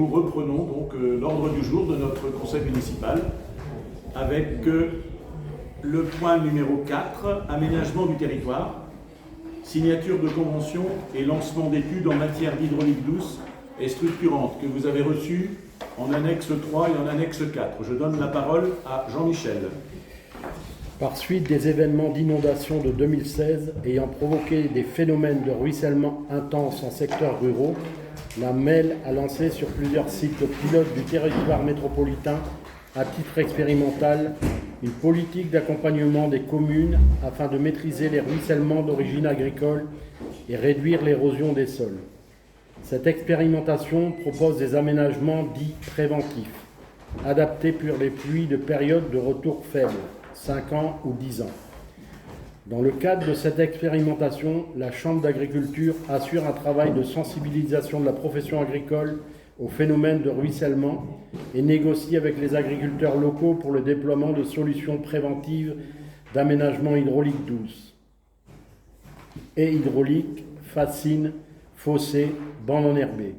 Nous reprenons donc l'ordre du jour de notre conseil municipal avec le point numéro 4, aménagement du territoire, signature de convention et lancement d'études en matière d'hydraulique douce et structurante que vous avez reçu en annexe 3 et en annexe 4. Je donne la parole à Jean-Michel. Par suite des événements d'inondation de 2016 ayant provoqué des phénomènes de ruissellement intense en secteurs ruraux, la MEL a lancé sur plusieurs sites pilotes du territoire métropolitain, à titre expérimental, une politique d'accompagnement des communes afin de maîtriser les ruissellements d'origine agricole et réduire l'érosion des sols. Cette expérimentation propose des aménagements dits préventifs, adaptés pour les pluies de période de retour faible, 5 ans ou 10 ans. Dans le cadre de cette expérimentation, la Chambre d'agriculture assure un travail de sensibilisation de la profession agricole au phénomène de ruissellement et négocie avec les agriculteurs locaux pour le déploiement de solutions préventives d'aménagement hydraulique douce et hydraulique, fascines, fossés, bandes enherbées,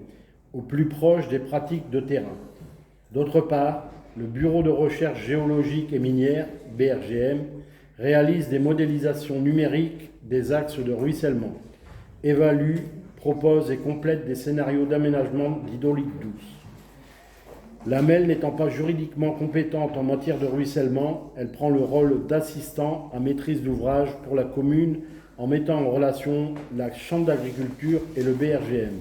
au plus proche des pratiques de terrain. D'autre part, le Bureau de recherche géologique et minière, BRGM, réalise des modélisations numériques des axes de ruissellement, évalue, propose et complète des scénarios d'aménagement d'hydraulique douce. La MEL n'étant pas juridiquement compétente en matière de ruissellement, elle prend le rôle d'assistant à maîtrise d'ouvrage pour la commune en mettant en relation la Chambre d'agriculture et le BRGM.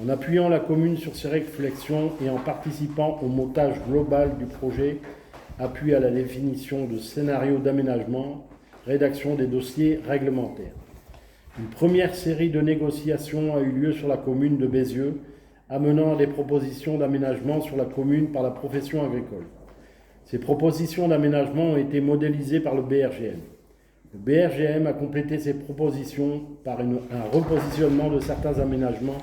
En appuyant la commune sur ses réflexions et en participant au montage global du projet, appui à la définition de scénarios d'aménagement, rédaction des dossiers réglementaires. Une première série de négociations a eu lieu sur la commune de Bézieux, amenant à des propositions d'aménagement sur la commune par la profession agricole. Ces propositions d'aménagement ont été modélisées par le BRGM. Le BRGM a complété ces propositions par un repositionnement de certains aménagements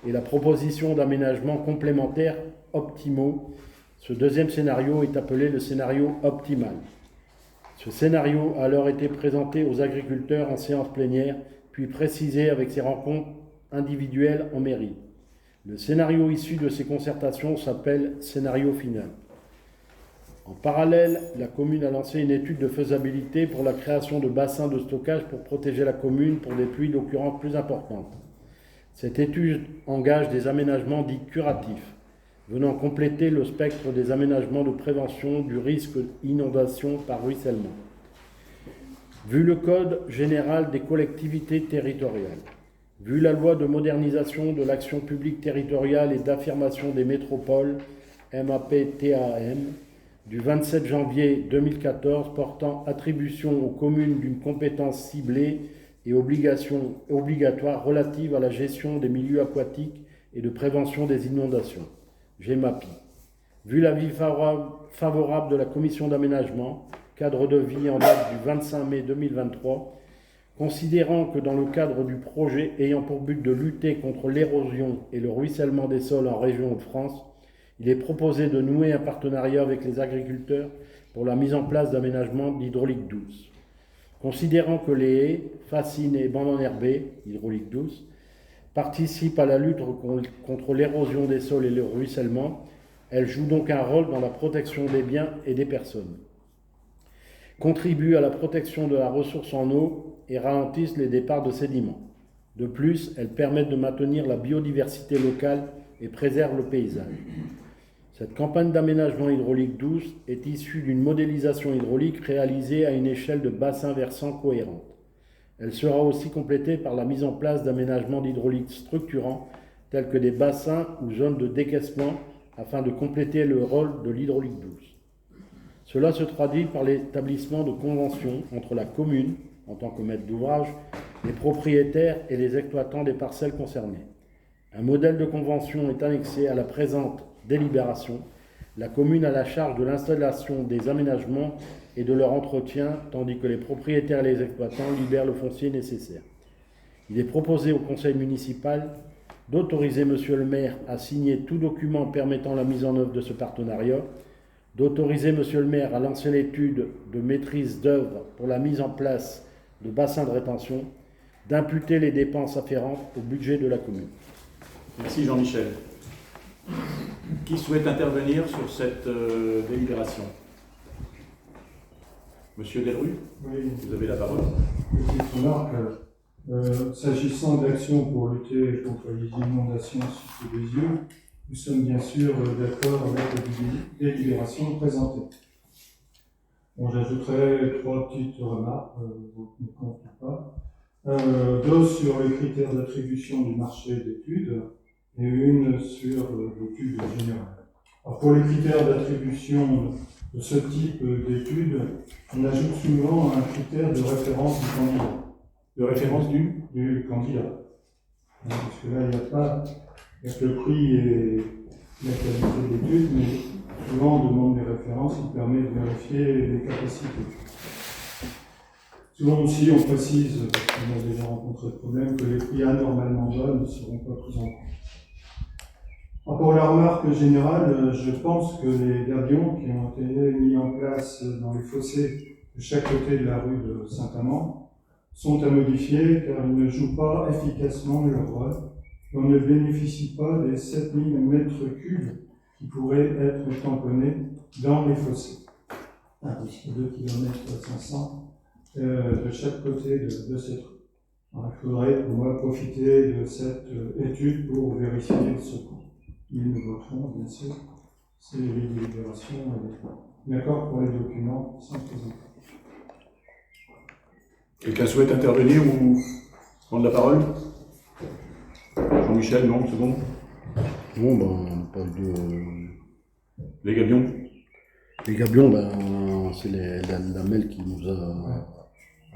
et la proposition d'aménagements complémentaires optimaux. Ce deuxième scénario est appelé le scénario optimal. Ce scénario a alors été présenté aux agriculteurs en séance plénière, puis précisé avec ses rencontres individuelles en mairie. Le scénario issu de ces concertations s'appelle scénario final. En parallèle, la commune a lancé une étude de faisabilité pour la création de bassins de stockage pour protéger la commune pour des pluies d'occurrence plus importantes. Cette étude engage des aménagements dits curatifs, venant compléter le spectre des aménagements de prévention du risque d'inondation par ruissellement. Vu le Code général des collectivités territoriales, vu la loi de modernisation de l'action publique territoriale et d'affirmation des métropoles, MAP-TAM, du 27 janvier 2014 portant attribution aux communes d'une compétence ciblée et obligation obligatoire relative à la gestion des milieux aquatiques et de prévention des inondations, GEMAPI. Vu l'avis favorable de la commission d'aménagement, cadre de vie en date du 25 mai 2023, considérant que dans le cadre du projet ayant pour but de lutter contre l'érosion et le ruissellement des sols en région de France, il est proposé de nouer un partenariat avec les agriculteurs pour la mise en place d'aménagements d'hydraulique douce. Considérant que les haies, fascines et bandes enherbées, hydraulique douce, participent à la lutte contre l'érosion des sols et le ruissellement, elles jouent donc un rôle dans la protection des biens et des personnes, contribuent à la protection de la ressource en eau et ralentissent les départs de sédiments. De plus, elles permettent de maintenir la biodiversité locale et préservent le paysage. Cette campagne d'aménagement hydraulique douce est issue d'une modélisation hydraulique réalisée à une échelle de bassin versant cohérente. Elle sera aussi complétée par la mise en place d'aménagements d'hydraulique structurants tels que des bassins ou zones de décaissement afin de compléter le rôle de l'hydraulique douce. Cela se traduit par l'établissement de conventions entre la commune, en tant que maître d'ouvrage, les propriétaires et les exploitants des parcelles concernées. Un modèle de convention est annexé à la présente délibération. La commune a la charge de l'installation des aménagements et de leur entretien, tandis que les propriétaires et les exploitants libèrent le foncier nécessaire. Il est proposé au conseil municipal d'autoriser Monsieur le maire à signer tout document permettant la mise en œuvre de ce partenariat, d'autoriser Monsieur le maire à lancer l'étude de maîtrise d'œuvre pour la mise en place de bassins de rétention, d'imputer les dépenses afférentes au budget de la commune. Merci Jean-Michel. Qui souhaite intervenir sur cette délibération? Monsieur Delru, Oui, vous avez la parole. petite remarque. S'agissant d'actions pour lutter contre les inondations sous les yeux, nous sommes bien sûr d'accord avec la délibération présentée. Bon, j'ajouterai 3 petites remarques, vous ne comptez pas. 2 sur les critères d'attribution du marché d'études et une sur l'étude générale. Alors pour les critères d'attribution de ce type d'études, on ajoute souvent un critère de référence du candidat. De référence Du candidat. Parce que là, il n'y a pas que le prix et la qualité d'études, mais souvent on demande des références qui permettent de vérifier les capacités. Souvent aussi, on précise, parce qu'on a déjà rencontré le problème, que les prix anormalement bas ne seront pas pris en compte. Alors pour la remarque générale, je pense que les gabions qui ont été mis en place dans les fossés de chaque côté de la rue de Saint-Amand sont à modifier car ils ne jouent pas efficacement leur rôle et on ne bénéficie pas des 7000 m3 qui pourraient être tamponnés dans les fossés. Puisque 2 km 500 de chaque côté de cette rue. Alors, il faudrait pour moi profiter de cette étude pour vérifier ce point. Ils nous voteront, bien sûr, c'est les délibérations d'accord pour les documents sans présenter. Quelqu'un souhaite intervenir ou prendre la parole? Jean-Michel, non, c'est bon? Bon, ben, pas de... Les gabions? Les gabions, ben, c'est la MEL qui nous a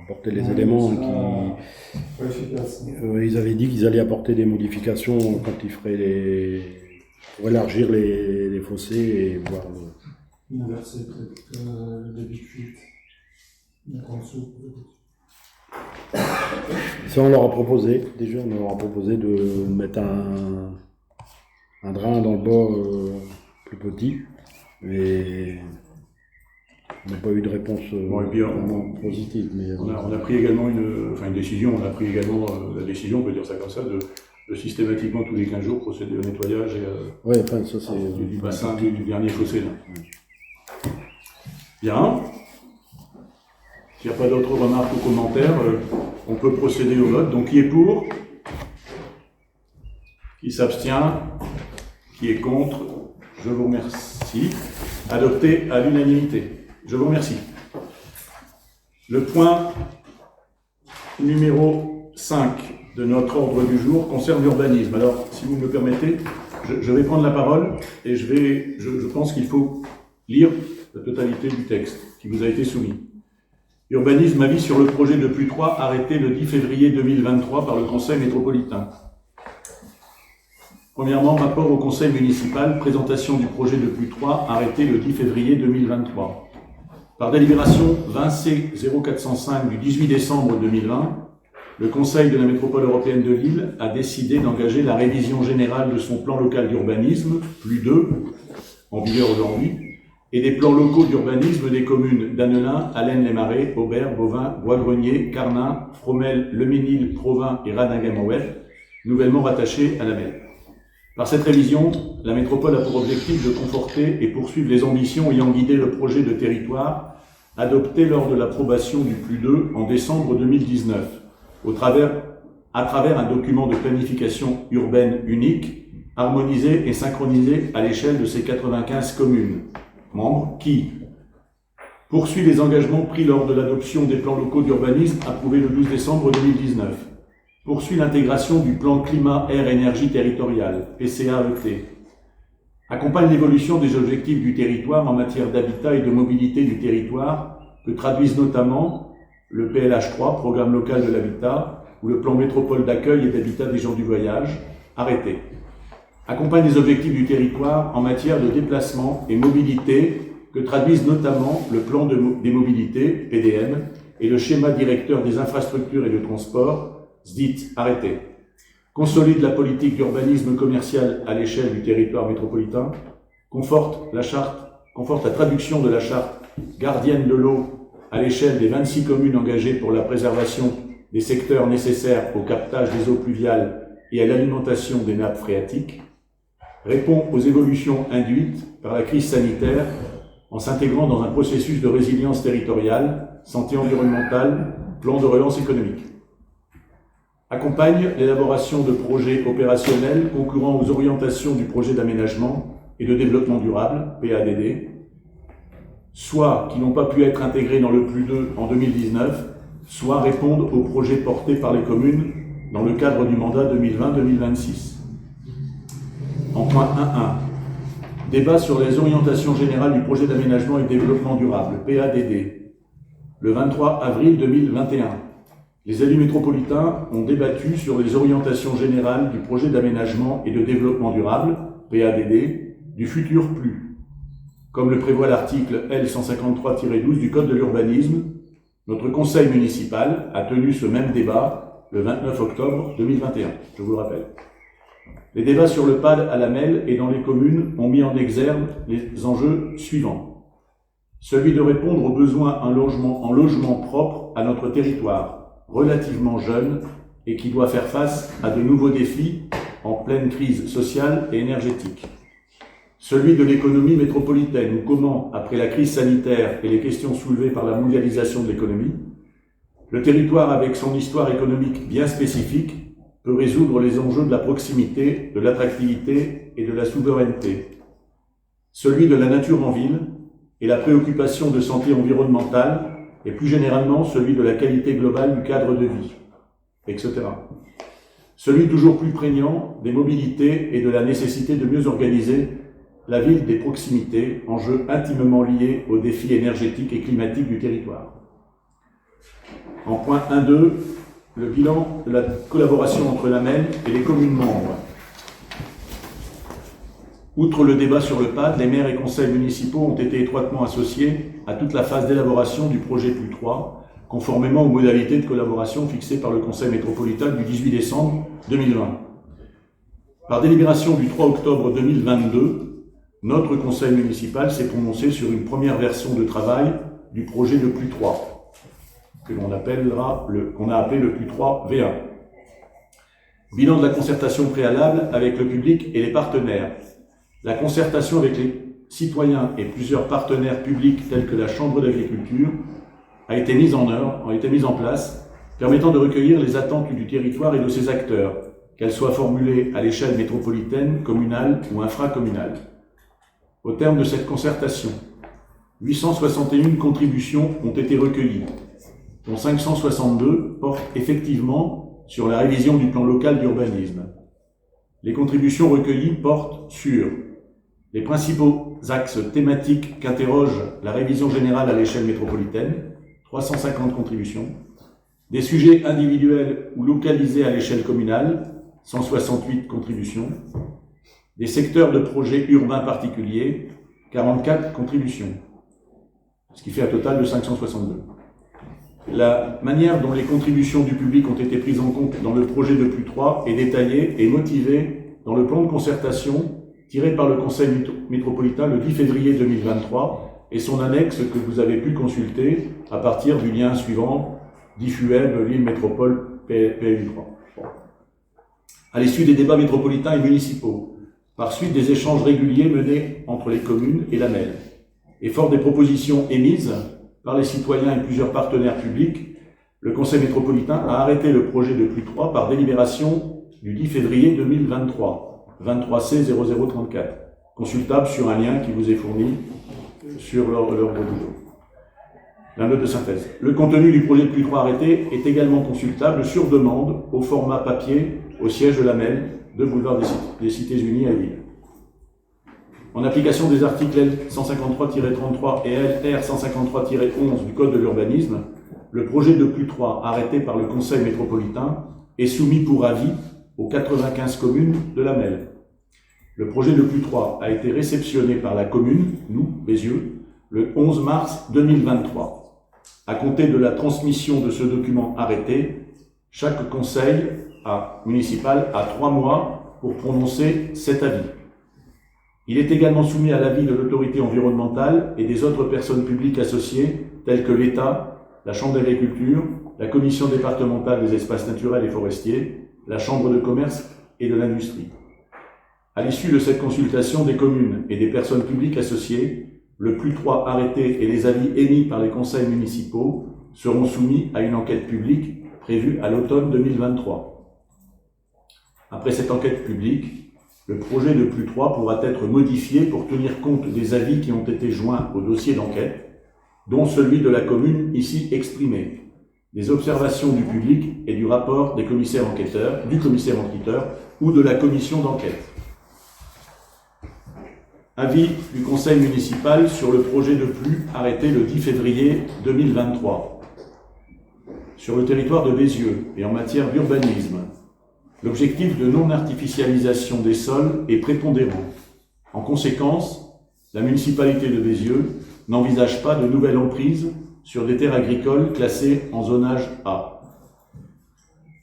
apporté les éléments. Ils avaient dit qu'ils allaient apporter des modifications quand ils feraient pour élargir les fossés et voir Inverser peut-être le débit de fuite. Mettre en dessous. Ça, on leur a proposé, déjà, on leur a proposé de mettre un drain dans le bas plus petit, mais on n'a pas eu de réponse vraiment positive. Mais, on a pris également une décision, la décision, on peut dire ça comme ça, de systématiquement tous les 15 jours procéder au nettoyage et ça, c'est, du bassin du dernier fossé. Là. Bien. S'il n'y a pas d'autres remarques ou commentaires, on peut procéder au vote. Donc qui est pour? Qui s'abstient? Qui est contre? Je vous remercie. Adopté à l'unanimité. Je vous remercie. Le point numéro 5 de notre ordre du jour concerne l'urbanisme. Alors, si vous me le permettez, je vais prendre la parole et je pense qu'il faut lire la totalité du texte qui vous a été soumis. Urbanisme, avis sur le projet de PLU3 arrêté le 10 février 2023 par le Conseil métropolitain. Premièrement, rapport au Conseil municipal, présentation du projet de PLU3 arrêté le 10 février 2023. Par délibération 20C 0405 du 18 décembre 2020, le Conseil de la métropole européenne de Lille a décidé d'engager la révision générale de son plan local d'urbanisme, PLU2, en vigueur aujourd'hui, et des plans locaux d'urbanisme des communes d'Annelin, Allen-les-Marais, Aubert, Bovin, Bois-Grenier, Carnin, Fromelles, Le Mesnil, Provins et Radinguem-en-Ouest, nouvellement rattachés à la MEL. Par cette révision, la métropole a pour objectif de conforter et poursuivre les ambitions ayant guidé le projet de territoire adopté lors de l'approbation du PLU2 en décembre 2019, à travers un document de planification urbaine unique, harmonisé et synchronisé à l'échelle de ces 95 communes membres qui poursuit les engagements pris lors de l'adoption des plans locaux d'urbanisme approuvés le 12 décembre 2019, poursuit l'intégration du plan climat, air, énergie territorial, PCAET, accompagne l'évolution des objectifs du territoire en matière d'habitat et de mobilité du territoire que traduisent notamment le PLH3, Programme local de l'habitat, ou le plan métropole d'accueil et d'habitat des gens du voyage, arrêté. Accompagne les objectifs du territoire en matière de déplacement et mobilité que traduisent notamment le plan des mobilités, PDM, et le schéma directeur des infrastructures et de transport, SDIT, arrêté. Consolide la politique d'urbanisme commercial à l'échelle du territoire métropolitain, conforte la traduction de la charte gardienne de l'eau à l'échelle des 26 communes engagées pour la préservation des secteurs nécessaires au captage des eaux pluviales et à l'alimentation des nappes phréatiques, répond aux évolutions induites par la crise sanitaire en s'intégrant dans un processus de résilience territoriale, santé environnementale, plan de relance économique. Accompagne l'élaboration de projets opérationnels concourant aux orientations du projet d'aménagement et de développement durable, PADD, soit qui n'ont pas pu être intégrés dans le plus 2 en 2019, soit répondent aux projets portés par les communes dans le cadre du mandat 2020-2026. En point 1.1, débat sur les orientations générales du projet d'aménagement et de développement durable, PADD, le 23 avril 2021. Les élus métropolitains ont débattu sur les orientations générales du projet d'aménagement et de développement durable, PADD, du futur PLU. Comme le prévoit l'article L153-12 du Code de l'urbanisme, notre conseil municipal a tenu ce même débat le 29 octobre 2021, je vous le rappelle. Les débats sur le PAD à la MEL et dans les communes ont mis en exergue les enjeux suivants. Celui de répondre aux besoins en logement propre à notre territoire, relativement jeune et qui doit faire face à de nouveaux défis en pleine crise sociale et énergétique. Celui de l'économie métropolitaine, ou comment, après la crise sanitaire et les questions soulevées par la mondialisation de l'économie, le territoire avec son histoire économique bien spécifique peut résoudre les enjeux de la proximité, de l'attractivité et de la souveraineté. Celui de la nature en ville et la préoccupation de santé environnementale et plus généralement celui de la qualité globale du cadre de vie, etc. Celui toujours plus prégnant des mobilités et de la nécessité de mieux organiser la ville des proximités, enjeux intimement liés aux défis énergétiques et climatiques du territoire. En point 1.2, le bilan de la collaboration entre la MEL et les communes membres. Outre le débat sur le PAD, les maires et conseils municipaux ont été étroitement associés à toute la phase d'élaboration du projet PLU 3, conformément aux modalités de collaboration fixées par le Conseil métropolitain du 18 décembre 2020. Par délibération du 3 octobre 2022, notre conseil municipal s'est prononcé sur une première version de travail du projet de PLU 3, qu'on a appelé le PLU 3 V1. Bilan de la concertation préalable avec le public et les partenaires. La concertation avec les citoyens et plusieurs partenaires publics tels que la Chambre d'agriculture a été mise en place, permettant de recueillir les attentes du territoire et de ses acteurs, qu'elles soient formulées à l'échelle métropolitaine, communale ou infracommunale. Au terme de cette concertation, 861 contributions ont été recueillies, dont 562 portent effectivement sur la révision du plan local d'urbanisme. Les contributions recueillies portent sur les principaux axes thématiques qu'interroge la révision générale à l'échelle métropolitaine, 350 contributions, des sujets individuels ou localisés à l'échelle communale, 168 contributions, des secteurs de projets urbains particuliers, 44 contributions, ce qui fait un total de 562. La manière dont les contributions du public ont été prises en compte dans le projet de PLU 3 est détaillée et motivée dans le plan de concertation tiré par le Conseil métropolitain le 10 février 2023 et son annexe que vous avez pu consulter à partir du lien suivant DIFUEB, Lille Métropole, PLU 3. À l'issue des débats métropolitains et municipaux, par suite des échanges réguliers menés entre les communes et la MEL, et fort des propositions émises par les citoyens et plusieurs partenaires publics, le Conseil métropolitain a arrêté le projet de PLU 3 par délibération du 10 février 2023, 23C0034, consultable sur un lien qui vous est fourni sur l'ordre du jour. La note de synthèse. Le contenu du projet de PLU 3 arrêté est également consultable sur demande au format papier au siège de la MEL de boulevard des Cités-Unies à Lille. En application des articles L153-33 et LR153-11 du Code de l'urbanisme, le projet de PLU 3 arrêté par le Conseil métropolitain est soumis pour avis aux 95 communes de la MEL. Le projet de PLU 3 a été réceptionné par la commune, nous, Bézieux, le 11 mars 2023. À compter de la transmission de ce document arrêté, chaque conseil municipal a 3 mois pour prononcer cet avis. Il est également soumis à l'avis de l'autorité environnementale et des autres personnes publiques associées, telles que l'État, la Chambre d'agriculture, la Commission départementale des espaces naturels et forestiers, la Chambre de commerce et de l'industrie. À l'issue de cette consultation des communes et des personnes publiques associées, le +3 arrêté et les avis émis par les conseils municipaux seront soumis à une enquête publique prévue à l'automne 2023. Après cette enquête publique, le projet de +3 pourra être modifié pour tenir compte des avis qui ont été joints au dossier d'enquête, dont celui de la commune ici exprimé, des observations du public et du rapport du commissaire enquêteur ou de la commission d'enquête. Avis du conseil municipal sur le projet de arrêté le 10 février 2023. Sur le territoire de Bézieux et en matière d'urbanisme, l'objectif de non-artificialisation des sols est prépondérant. En conséquence, la municipalité de Bézieux n'envisage pas de nouvelle emprise sur des terres agricoles classées en zonage A.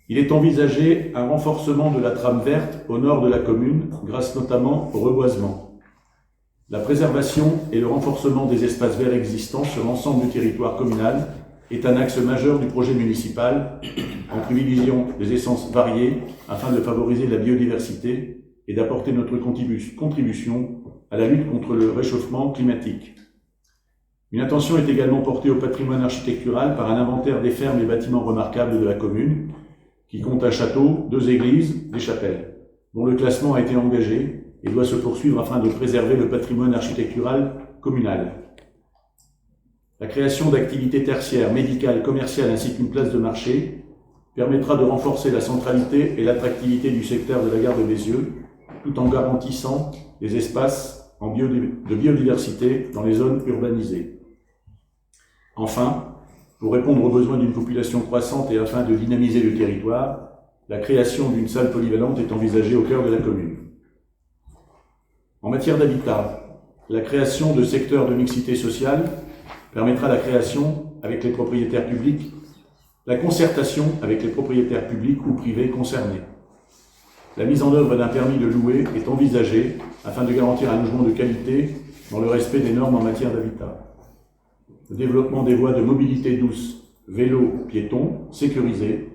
Il est envisagé un renforcement de la trame verte au nord de la commune, grâce notamment au reboisement. La préservation et le renforcement des espaces verts existants sur l'ensemble du territoire communal est un axe majeur du projet municipal, en privilégiant des essences variées afin de favoriser la biodiversité et d'apporter notre contribution à la lutte contre le réchauffement climatique. Une attention est également portée au patrimoine architectural par un inventaire des fermes et bâtiments remarquables de la commune, qui compte un château, 2 églises, des chapelles, dont le classement a été engagé et doit se poursuivre afin de préserver le patrimoine architectural communal. La création d'activités tertiaires, médicales, commerciales ainsi qu'une place de marché permettra de renforcer la centralité et l'attractivité du secteur de la gare de Bézieux, tout en garantissant des espaces de biodiversité dans les zones urbanisées. Enfin, pour répondre aux besoins d'une population croissante et afin de dynamiser le territoire, la création d'une salle polyvalente est envisagée au cœur de la commune. En matière d'habitat, la création de secteurs de mixité sociale permettra la création avec les propriétaires publics, la concertation avec les propriétaires publics ou privés concernés. La mise en œuvre d'un permis de louer est envisagée afin de garantir un logement de qualité dans le respect des normes en matière d'habitat. Le développement des voies de mobilité douce, vélo, piétons, sécurisées,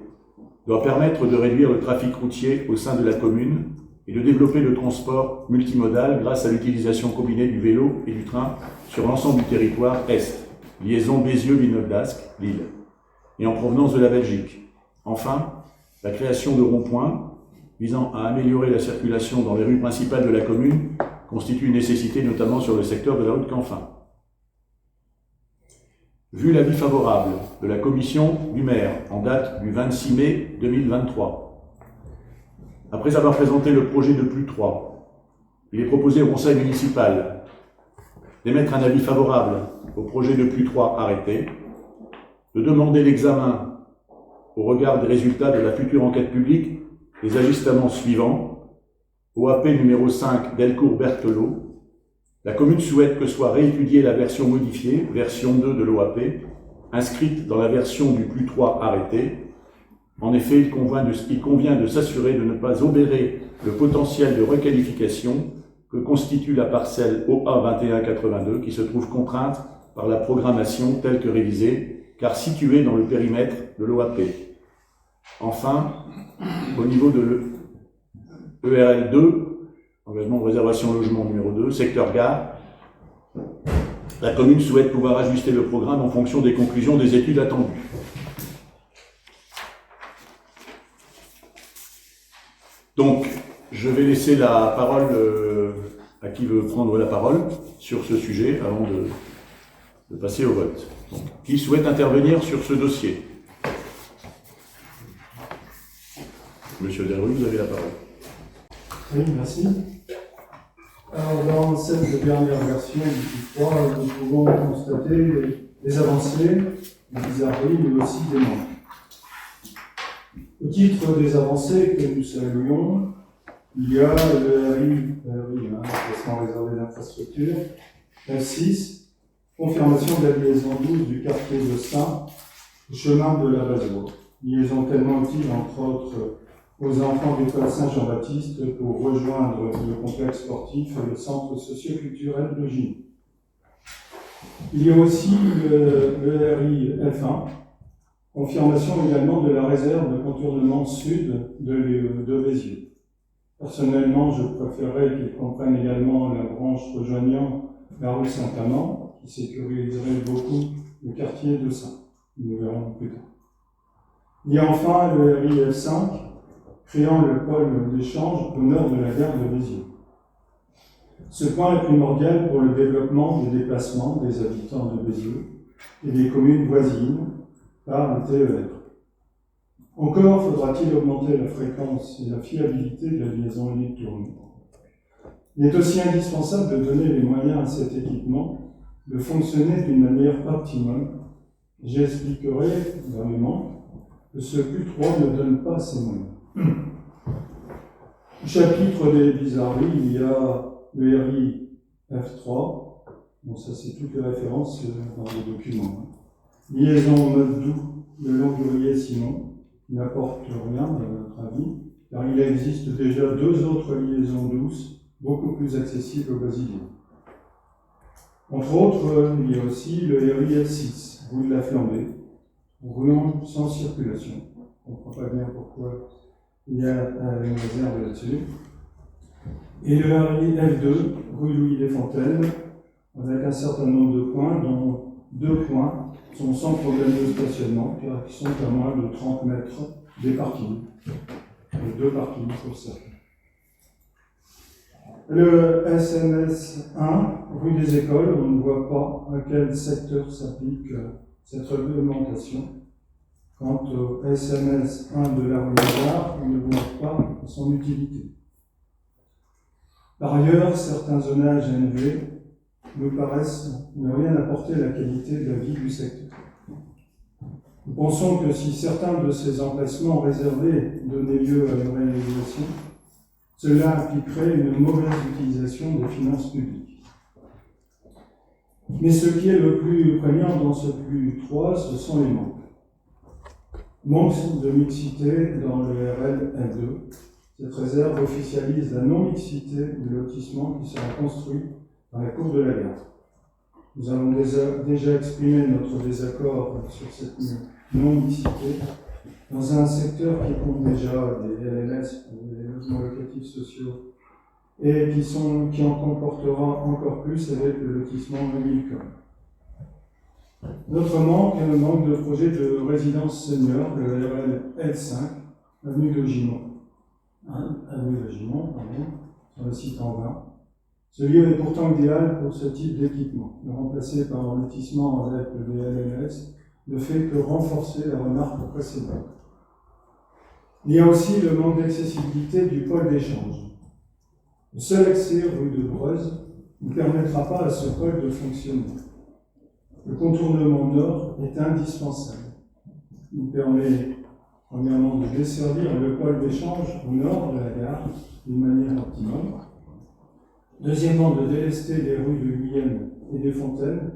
doit permettre de réduire le trafic routier au sein de la commune et de développer le transport multimodal grâce à l'utilisation combinée du vélo et du train sur l'ensemble du territoire Est, liaison Bézieux-Villeneuve-d'Ascq, Lille, et en provenance de la Belgique. Enfin, la création de ronds-points visant à améliorer la circulation dans les rues principales de la commune constitue une nécessité notamment sur le secteur de la rue de Canfin. Vu l'avis favorable de la commission du maire en date du 26 mai 2023, après avoir présenté le projet de +3, il est proposé au conseil municipal d'émettre un avis favorable au projet de +3 arrêté, de demander l'examen au regard des résultats de la future enquête publique des ajustements suivants. OAP numéro 5 Delcourt-Berthelot. La commune souhaite que soit réétudiée la version modifiée, version 2 de l'OAP, inscrite dans la version du +3 arrêté. En effet, il convient de s'assurer de ne pas obérer le potentiel de requalification que constitue la parcelle OA 2182 qui se trouve contrainte par la programmation telle que révisée, car située dans le périmètre de l'OAP. Enfin, au niveau de l'ERL 2, engagement de réservation logement numéro 2, secteur gare, la commune souhaite pouvoir ajuster le programme en fonction des conclusions des études attendues. Donc, je vais laisser la parole à qui veut prendre la parole sur ce sujet avant de passer au vote. Donc, qui souhaite intervenir sur ce dossier? Monsieur Delru, vous avez la parole. Oui, merci. Alors, dans cette dernière version du +3, nous pouvons constater des avancées, des bizarreries, mais aussi des manques. Au titre des avancées que nous saluons, il y a le RI, classement réservé d'infrastructure, F6, confirmation de la liaison 12 du quartier de Saint au chemin de la Bazour. Liaison tellement utile, entre autres, aux enfants de l'école Saint-Jean-Baptiste pour rejoindre le complexe sportif et le centre socio-culturel de Gigny. Il y a aussi le RI F1, confirmation également de la réserve de contournement sud de Bézieux. Personnellement, je préférerais qu'ils comprennent également la branche rejoignant la rue Saint-Amand, qui sécuriserait beaucoup le quartier de Saint. Nous verrons plus tard. Il y a enfin le RIF5, créant le pôle d'échange au nord de la gare de Bézieux. Ce point est primordial pour le développement des déplacements des habitants de Bézieux et des communes voisines par le TER. Encore faudra-t-il augmenter la fréquence et la fiabilité de la liaison Lille-Tourny. Il est aussi indispensable de donner les moyens à cet équipement de fonctionner d'une manière optimum. J'expliquerai vraiment que ce Q3 ne donne pas ces moyens. Au chapitre des bizarreries, il y a le RI F3, bon ça c'est toutes les références dans le document. Liaison mode doux de Langurier Simon, qui n'apporte rien à notre avis, car il existe déjà 2 autres liaisons douces, beaucoup plus accessibles aux Brésiliens. Entre autres, il y a aussi le RI F6, rue de la Flambée, Rouen sans circulation. On ne comprend pas bien pourquoi il y a une réserve là-dessus. Et le RI F2, rue Louis Desfontaines, avec un certain nombre de points, dont 2 points sont sans problème de stationnement, car ils sont à moins de 30 mètres des parkings. Et 2 parkings pour ça. Le SMS 1, rue des Écoles, on ne voit pas à quel secteur s'applique cette réglementation. Quant au SMS 1 de la rue Lazare, on ne voit pas son utilité. Par ailleurs, certains zonages NV nous paraissent ne rien apporter à la qualité de la vie du secteur. Nous pensons que si certains de ces emplacements réservés donnaient lieu à une réalisation, cela impliquerait une mauvaise utilisation des finances publiques. Mais ce qui est le plus prégnant dans ce plus 3, ce sont les manques. Manque de mixité dans le RL F2. Cette réserve officialise la non-mixité du lotissement qui sera construit dans la cour de la gare. Nous avons déjà exprimé notre désaccord sur cette non-mixité dans un secteur qui compte déjà des LLS, des logements locatifs sociaux, et qui en comportera encore plus avec le lotissement Milcom. Notre manque est le manque de projet de résidence senior, le RL L5, avenue de Gimont. Sur le site en 20. Ce lieu est pourtant idéal pour ce type d'équipement. Le remplacer par un lotissement avec le DLLS ne fait que renforcer la remarque précédente. Il y a aussi le manque d'accessibilité du pôle d'échange. Le seul accès rue de Breuse ne permettra pas à ce pôle de fonctionner. Le contournement nord est indispensable. Il permet premièrement de desservir le pôle d'échange au nord de la gare d'une manière optimale. Deuxièmement, de délester les rues de Guyenne et des Fontaines,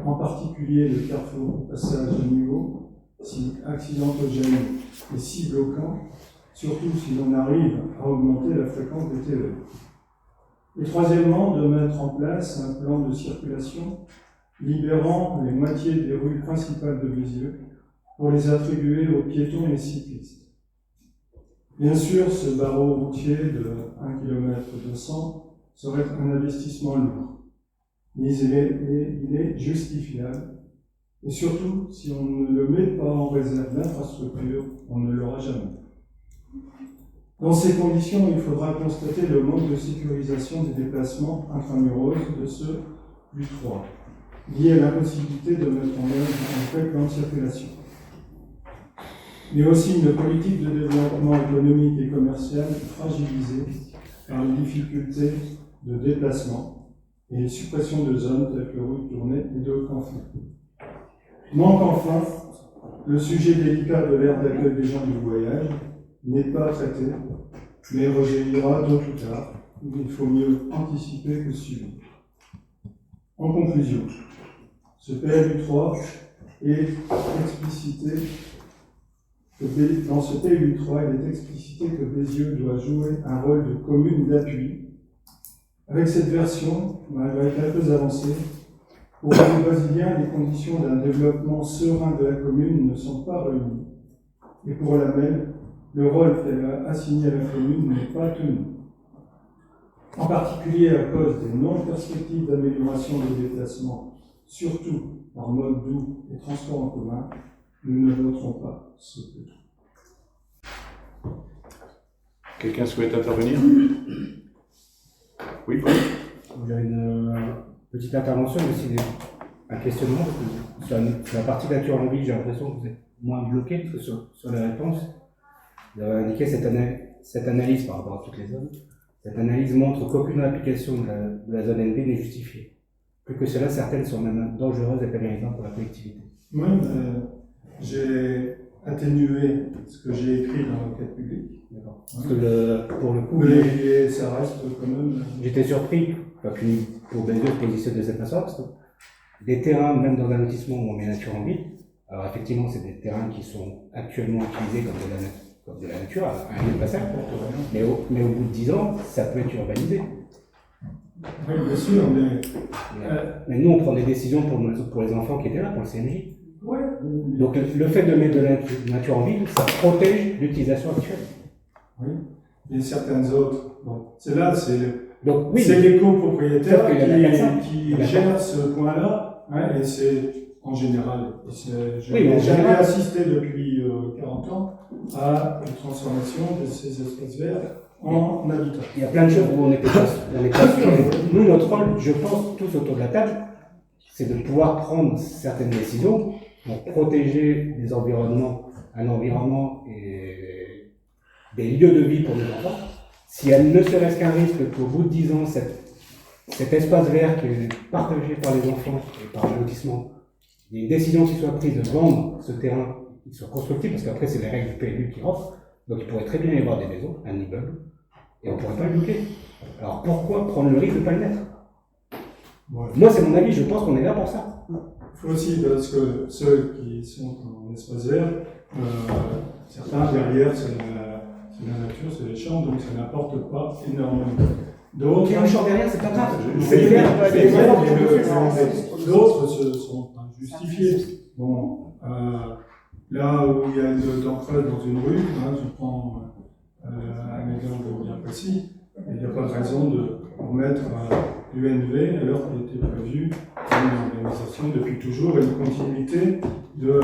en particulier le carrefour passage de niveau, si accidentogène et si bloquant, surtout si l'on arrive à augmenter la fréquence des TER. Et troisièmement, de mettre en place un plan de circulation libérant les moitiés des rues principales de Bézieux pour les attribuer aux piétons et cyclistes. Bien sûr, ce barreau routier de 1 km 200 serait un investissement lourd, mais il est justifiable. Et surtout, si on ne le met pas en réserve d'infrastructure, on ne l'aura jamais. Dans ces conditions, il faudra constater le manque de sécurisation des déplacements intramuros de ce U3, lié à l'impossibilité de mettre en œuvre un vrai plan de circulation. Mais aussi une politique de développement économique et commercial fragilisée par les difficultés de déplacement et les suppressions de zones telles que routes tournées et d'autres conflits. Manque enfin le sujet délicat de l'aire d'accueil des gens du voyage, n'est pas traité, mais rejaillira tôt ou tard. Il faut mieux anticiper que subir. En conclusion, ce PLU3 est explicité dans ce PLU3, il est explicité que Bézieux doit jouer un rôle de commune d'appui. Avec cette version, malgré quelques avancées, pour les Brésiliens, les conditions d'un développement serein de la commune ne sont pas réunies. Et pour la MEL, le rôle qu'elle a assigné à la commune n'est pas tenu. en particulier à cause des non-perspectives d'amélioration des déplacements, surtout par mode doux et transport en commun, nous ne voterons pas ce budget. Quelqu'un souhaite intervenir? Oui, Paul. J'avais une petite intervention, mais aussi un questionnement, parce que sur la partie nature en ville, j'ai l'impression que vous êtes moins bloqué, parce que sur la réponse, vous avez indiqué cette analyse par rapport à toutes les zones. Cette analyse montre qu'aucune application de la zone NB n'est justifiée. Plus que cela, certaines sont même dangereuses et pénalisantes pour la collectivité. Moi, j'ai atténué ce que j'ai écrit dans l'enquête publique. D'accord. Parce que pour le coup, Mais ça reste quand même. j'étais surpris qu'une pour Belgique se positionne de cette façon, parce que des terrains, même dans un lotissement où on met nature en ville, alors effectivement, c'est des terrains qui sont actuellement utilisés comme de la nature, à un lieu de passage, mais au bout de 10 ans, ça peut être urbanisé. Oui, bien sûr, mais. Mais nous, on prend des décisions pour les enfants qui étaient là, pour le CNJ. Ouais. Donc le fait de mettre de la nature en ville, ça protège l'utilisation actuelle. Oui. Et certaines autres. Bon, c'est là, c'est. Donc oui, C'est les copropriétaires Sauf qu'il y en a 400. qui gèrent ce point-là, hein, et c'est en général. Je Oui, mais en n'ai jamais général- assisté depuis 40 ans à une transformation de ces espaces verts en habitat. il y a plein de choses où on n'est pas sûr. Mais nous, notre rôle, je pense, tous autour de la table, c'est de pouvoir prendre certaines décisions pour protéger les environnements, un environnement et des lieux de vie pour nos enfants. S'il y a ne serait-ce qu'un risque qu'au bout de 10 ans, cet espace vert qui est partagé par les enfants et par le lotissement, il y a une décision qui soit prise de vendre ce terrain, qui soit constructif, parce qu'après c'est les règles du PLU qui rentrent, donc il pourrait très bien y avoir des maisons, un immeuble, et on ne pourrait pas le bloquer. Alors pourquoi prendre le risque de ne pas le mettre? Ouais. Moi c'est mon avis, je pense qu'on est là pour ça. Il faut aussi, parce que ceux qui sont en espace vert, certains derrière, c'est la nature, c'est les champs, donc ça n'apporte pas énormément. D'autres. Qui est un champ derrière, c'est pas grave. C'est C'est vert, vert, c'est vert, c'est mais d'autres se sont justifiés. Bon, là où il y a une dent creuse dans une rue, hein, je prends un exemple bien précis, il n'y a pas de raison de remettre l'UNV alors qu'il était prévu une organisation depuis toujours et une continuité de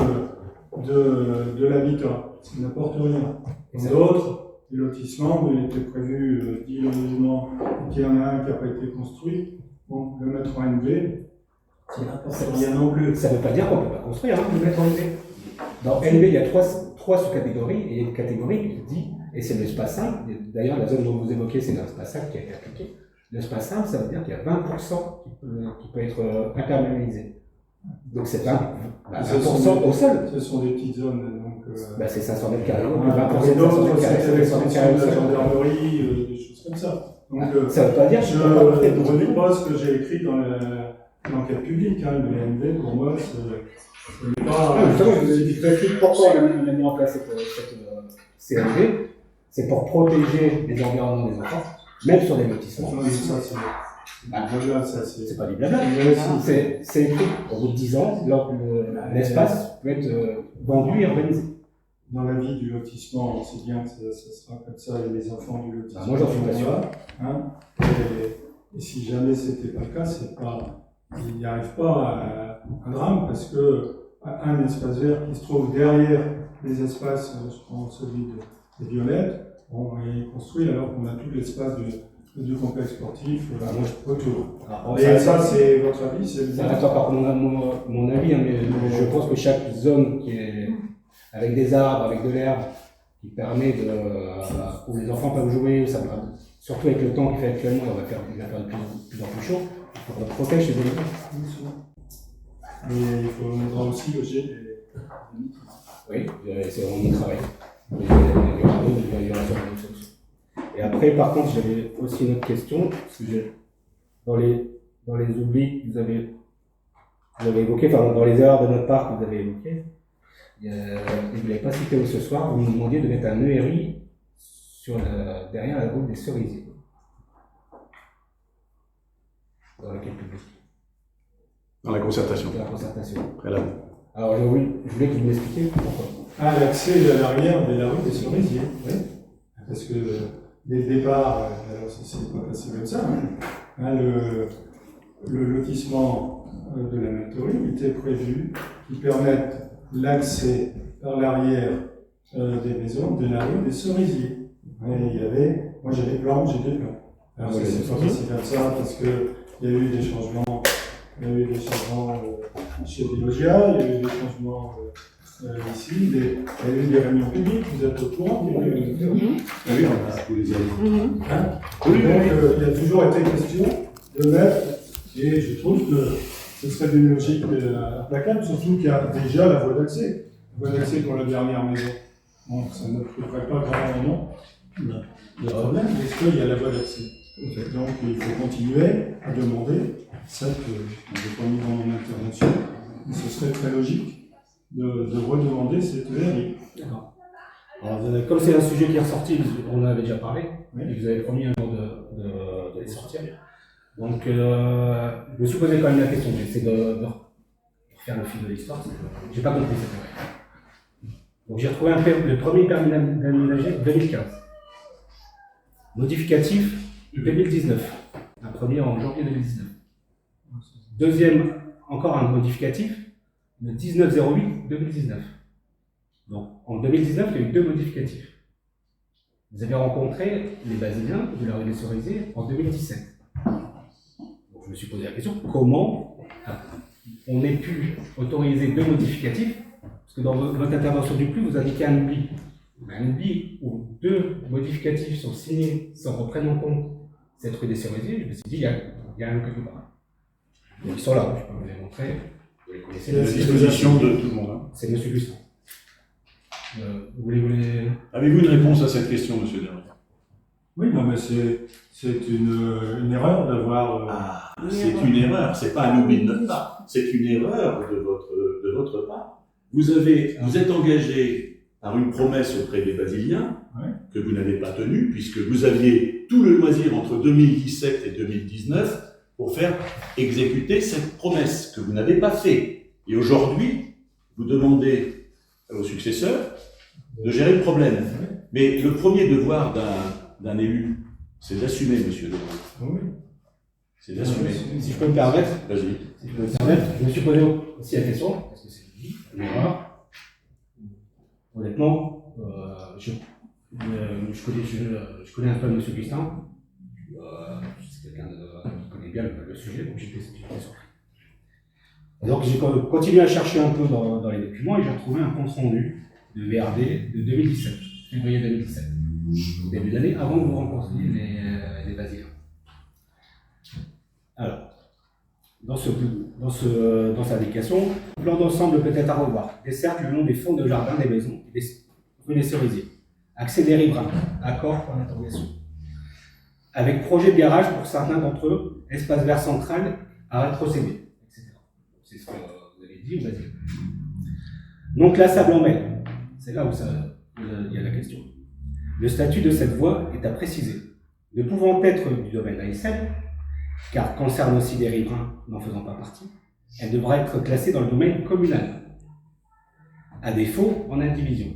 l'habitat. Ça n'apporte rien. Dans d'autres, les lotissements où il était prévu 10 logements et qu'il y en a un qui n'a pas été construit, bon, le mettre en NV, ça n'apporte rien non plus. Ça ne veut pas dire qu'on ne peut pas construire, hein, le mettre en NV. Dans NV, il y a trois sous-catégories, et il y a une catégorie qui dit, et c'est l'espace 5, d'ailleurs la zone dont vous évoquez, c'est l'espace 5 qui a été appliqué. L'espace 5, ça veut dire qu'il y a 20% qui peut être imperméabilisé. Donc c'est pas 20% au sol. Ce sont des petites zones, donc. C'est 500 mètres carrés, donc Voilà, 20% et de 500 d'autres, mètres carrés, c'est c'est les 500 mètres sanctions carrés de au la sol. gendarmerie, des choses comme ça. Donc, Ça ne veut pas dire que je je peux pas porter de ne redis pas ce que j'ai écrit dans l'enquête publique. Hein, le NV, pour moi, c'est pas. Justement, je vous explique pourquoi on a mis en place cette CNV. C'est pour protéger les environnements des enfants, même sur des lotissements. Non, mais ça, c'est. Voilà, ça, c'est. C'est pas du blabla. Ouais, C'est écrit au bout de 10 ans, l'espace peut être vendu et urbanisé. Dans la vie du lotissement, on sait bien que ça sera comme ça, et les enfants du lotissement. Moi, j'en suis pas sûr. Hein, et si jamais c'était pas le cas, c'est pas, il n'y arrive pas à un drame parce que un espace vert qui se trouve derrière les espaces, je prends celui des Violettes, on est construit alors qu'on a tout l'espace du complexe sportif autour. Et ça, c'est votre avis, c'est Ça reste encore mon avis, hein, mais je pense que chaque zone qui est avec des arbres, avec de l'herbe, qui permet où les enfants peuvent jouer, surtout avec le temps qu'il fait actuellement, il va faire de plus en plus chaud, il faut qu'on protège ces éléments. Mais il faudra aussi loger Oui, on y travaille. Il y aura sûrement des solutions. Et après, par contre, j'avais aussi une autre question, parce que dans les oublis que vous avez évoqués, enfin dans les erreurs de notre part que vous avez évoquées, et vous ne l'avez pas cité ce soir, vous nous demandiez de mettre un ERI derrière la route des cerisiers. Dans laquelle public. Dans la concertation. Dans la concertation. Préalable. Alors je voulais que vous m'expliquiez pourquoi. l'accès à l'arrière de la rue des Cerisiers. Oui. Parce que dès le départ, alors ça s'est pas passé comme ça, hein, le lotissement de la Maltorine était prévu qui permette l'accès par l'arrière des maisons, de la rue des Cerisiers. Et il y avait, moi j'ai des plans, Alors ça s'est pas passé comme ça parce que il y a eu des changements, chez Bilogia, il y a eu des changements ici, il y a eu des réunions publiques, vous êtes au courant des réunions publiques. Oui, on a les Hein? Donc, il a toujours été question de mettre, et je trouve que ce serait une logique implacable, surtout qu'il y a déjà la voie d'accès. La voie d'accès pour la dernière maison. Bon, ça ne coûterait pas grand de problème, est-ce qu'il y a la voie d'accès? Donc il faut continuer à demander cette, je n'ai pas mis dans mon intervention, mais ce serait très logique de redemander cette VRI. D'accord. Alors, comme c'est un sujet qui est ressorti, on en avait déjà parlé, Oui. et vous avez promis un jour de les sortir. Donc, je me suis posé quand même la question, j'essaie de refaire le fil de l'histoire, j'ai pas compris cette règle. Donc, j'ai retrouvé le premier permis d'aménager 2015. Modificatif 2019, un premier en janvier 2019. Deuxième, encore un modificatif, le 19/08/2019. Donc, en 2019, il y a eu 2 modificatifs. Vous avez rencontré les Basiliens de la rue des Cerisiers en 2017. Donc, je me suis posé la question, comment on ait pu autoriser 2 modificatifs? Parce que dans votre intervention du plus, vous indiquez un oubli. Un oubli où 2 modificatifs sont signés sans qu'on prenne en compte cette rue des Cerisiers. Je me suis dit, il y a un quelque part. Donc, ils sont là, je peux vous les montrer. Vous les connaissez. C'est la disposition de tout le monde. Hein. C'est M. Gustin. Vous voulez... Avez-vous une réponse à cette question, M. Derry? Oui, non, mais c'est une erreur d'avoir. C'est une erreur, c'est pas un oubli de notre part, c'est une erreur de votre part. Vous êtes engagé par une promesse auprès des Basiliens que vous n'avez pas tenue, puisque vous aviez tout le loisir entre 2017 et 2019 pour faire exécuter cette promesse que vous n'avez pas fait. Et aujourd'hui, vous demandez à vos successeurs de gérer le problème. Mais le premier devoir d'un élu, c'est d'assumer, monsieur Debré. Oui. C'est d'assumer. Si je peux me permettre, Vas-y. je me suis posé aussi la question, parce que c'est une erreur. Honnêtement, je connais un peu M. Gustin. C'est quelqu'un qui connaît bien le sujet, donc j'étais surpris. Et donc j'ai continué à chercher un peu dans les documents et j'ai retrouvé un compte rendu de VRD de 2017, février 2017, au début d'année, avant que vous rencontriez les Basiliens. Alors, dans cette indication, le plan d'ensemble peut être à revoir. Desserte le long des fonds de jardin des maisons et des rues des Cerisiers. Accès des riverains. Accord pour l'interrogation. Avec projet de garage pour certains d'entre eux, espace vert central à rétrocéder, etc. C'est ce que vous avez dit, vas-y. Non classable en mer. C'est là où il y a la question. Le statut de cette voie est à préciser. Ne pouvant être du domaine d'ASL, car concerne aussi des riverains n'en faisant pas partie, elle devra être classée dans le domaine communal. À défaut, en indivision.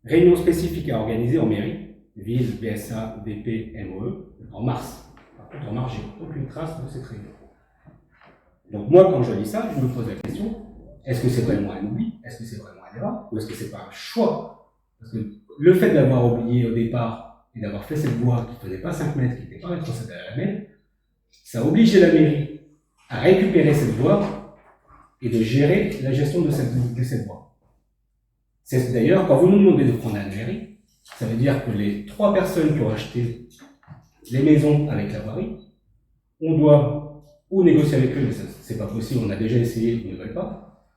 Réunion spécifique à organiser en mairie, ville, BSA, BP, MOE, en mars. Par contre, en mars, j'ai aucune trace de cette réunion. Donc moi, quand je lis ça, je me pose la question, est-ce que c'est vraiment un oubli? Est-ce que c'est vraiment un erreur? Ou est-ce que c'est pas un choix? Parce que le fait d'avoir oublié au départ et d'avoir fait cette voie qui ne faisait pas 5 mètres, qui n'était pas rétrocédée à la mer, ça obligeait la mairie à récupérer cette voie et de gérer la gestion de cette voie. C'est d'ailleurs, quand vous nous demandez de prendre la mairie, ça veut dire que les 3 personnes qui ont acheté les maisons avec la voirie, on doit ou négocier avec eux, mais c'est pas possible, on a déjà essayé, ils ne veulent pas,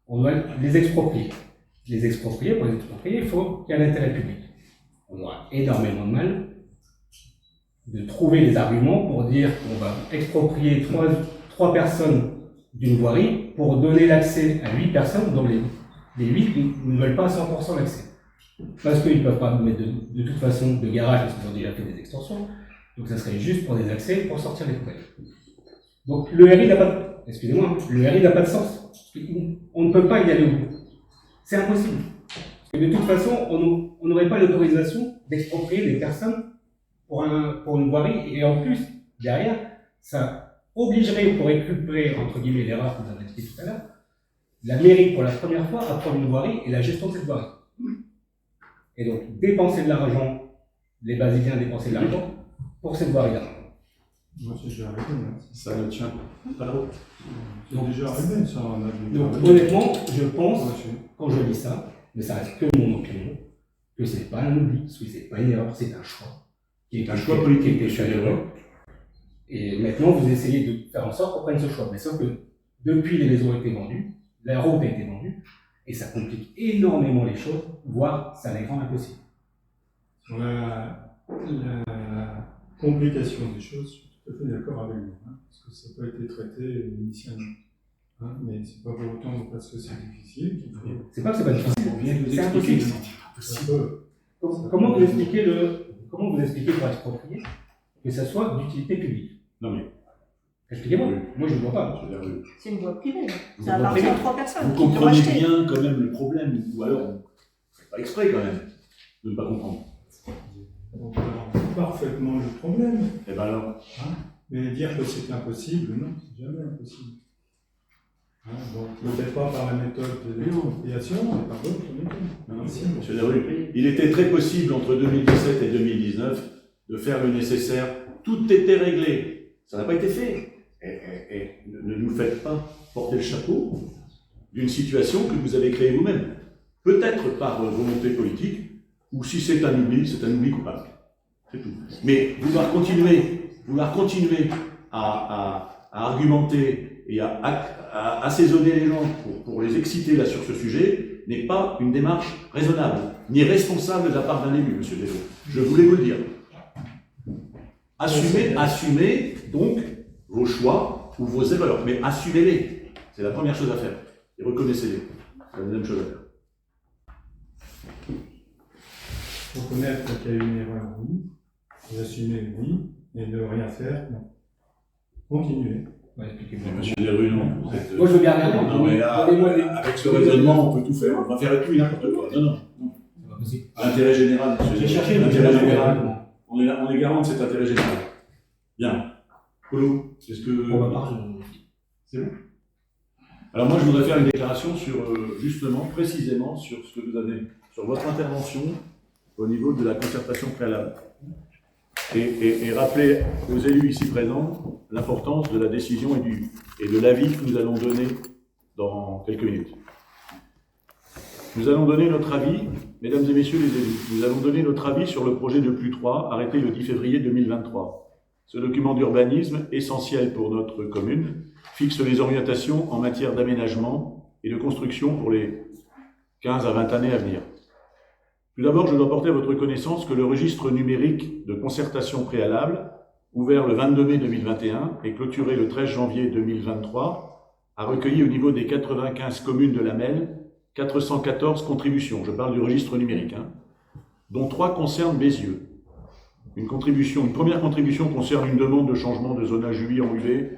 on doit les exproprier. Pour les exproprier, il faut qu'il y ait un intérêt public. On aura énormément de mal de trouver les arguments pour dire qu'on va exproprier 3 personnes d'une voirie pour donner l'accès à 8 personnes dont les 8 ne veulent pas à 100% l'accès. Parce qu'ils ne peuvent pas mettre de toute façon de garage parce qu'ils ont déjà fait des extensions. Donc ça serait juste pour des accès pour sortir les poubelles. Donc le RI n'a pas de sens. On ne peut pas y aller au bout. C'est impossible. Parce que de toute façon, on n'aurait pas l'autorisation d'exproprier des personnes pour une voirie, et en plus, derrière, ça obligerait, pour récupérer, entre guillemets, l'erreur que vous avez expliqué tout à l'heure, la mairie, pour la première fois, à prendre une voirie et la gestion de cette voirie. Et donc, dépenser de l'argent, les Basiliens dépenser de l'argent pour cette voirie-là. Moi, c'est déjà arrivé. Hein. Ça ne tient pas la route. C'est déjà arrivé, ça. On a Donc, honnêtement, je pense, Ouais, quand je lis ça, mais ça reste que mon opinion, que c'est pas un oubli, que c'est pas une erreur, c'est un choix. Qui est un choix politique, qui est monsieur fait. Desraux. Et maintenant, vous essayez de faire en sorte qu'on prenne ce choix. Mais sauf que depuis, les maisons ont été vendues, la route a été vendue, et ça complique énormément les choses, voire ça les rend impossibles. Sur la complication des choses, je suis tout à fait d'accord avec vous, hein, parce que ça n'a pas été traité initialement. Hein, mais c'est pas pour autant parce que c'est difficile qu'il faut. C'est pas que c'est pas difficile, On vient de vous c'est expliquer que impossible. c'est Ça peut. Comment vous expliquez pour exproprier que ça soit d'utilité publique? Non mais, Expliquez-moi. Oui. Moi, je ne vois pas. monsieur Desraux, C'est une voie privée. Vous Ça appartient comprenez- à 3 personnes. vous qui l'ont comprenez acheté. bien quand même le problème, ou alors, c'est pas exprès quand même, de ne pas comprendre. On comprend parfaitement le problème. Et ben alors, Mais dire que c'est impossible, non, c'est jamais impossible. Hein, donc, peut-être pas par la méthode de l'expropriation, mais par d'autres méthodes. Si. monsieur Desraux, il était très possible entre 2017 et 2019 de faire le nécessaire. Tout était réglé. Ça n'a pas été fait. Et ne nous faites pas porter le chapeau d'une situation que vous avez créée vous-même. Peut-être par volonté politique, ou si c'est un oubli coupable. C'est tout. Mais vouloir continuer à argumenter et à assaisonner les gens pour les exciter là sur ce sujet n'est pas une démarche raisonnable, ni responsable de la part d'un élu, monsieur Desraux. Je voulais vous le dire. Assumez donc vos choix ou vos erreurs, mais assumez-les. C'est la première chose à faire. Et reconnaissez-les. C'est la deuxième chose à faire. Reconnaître qu'il y a eu une erreur, oui. Et assumer, oui. Et ne rien faire, non. Continuez. Ouais, expliquez-moi. Mais monsieur Desraux, non. Vous êtes, Moi, je veux bien regarder. non, mais là, Donnez-moi des- avec ce raisonnement, on peut tout faire. On va faire tout et n'importe quoi. Non. C'est pas possible. L'intérêt général, monsieur J'ai Desraux. cherché L'intérêt l'intérêt général. général. On est garant de cet intérêt général. Bien. Polo, est-ce que... Pour ma part, C'est bon. Alors moi, je voudrais faire une déclaration sur, justement, précisément, sur ce que vous avez, sur votre intervention au niveau de la concertation préalable. Et rappeler aux élus ici présents l'importance de la décision et de l'avis que nous allons donner dans quelques minutes. Nous allons donner notre avis, mesdames et messieurs les élus, nous allons donner notre avis sur le projet de PLU3 arrêté le 10 février 2023. Ce document d'urbanisme, essentiel pour notre commune, fixe les orientations en matière d'aménagement et de construction pour les 15 à 20 années à venir. Tout d'abord, je dois porter à votre connaissance que le registre numérique de concertation préalable, ouvert le 22 mai 2021 et clôturé le 13 janvier 2023, a recueilli au niveau des 95 communes de la MEL 414 contributions, je parle du registre numérique, dont 3 concernent Bézieux. Une première contribution concerne une demande de changement de zonage UI en UV,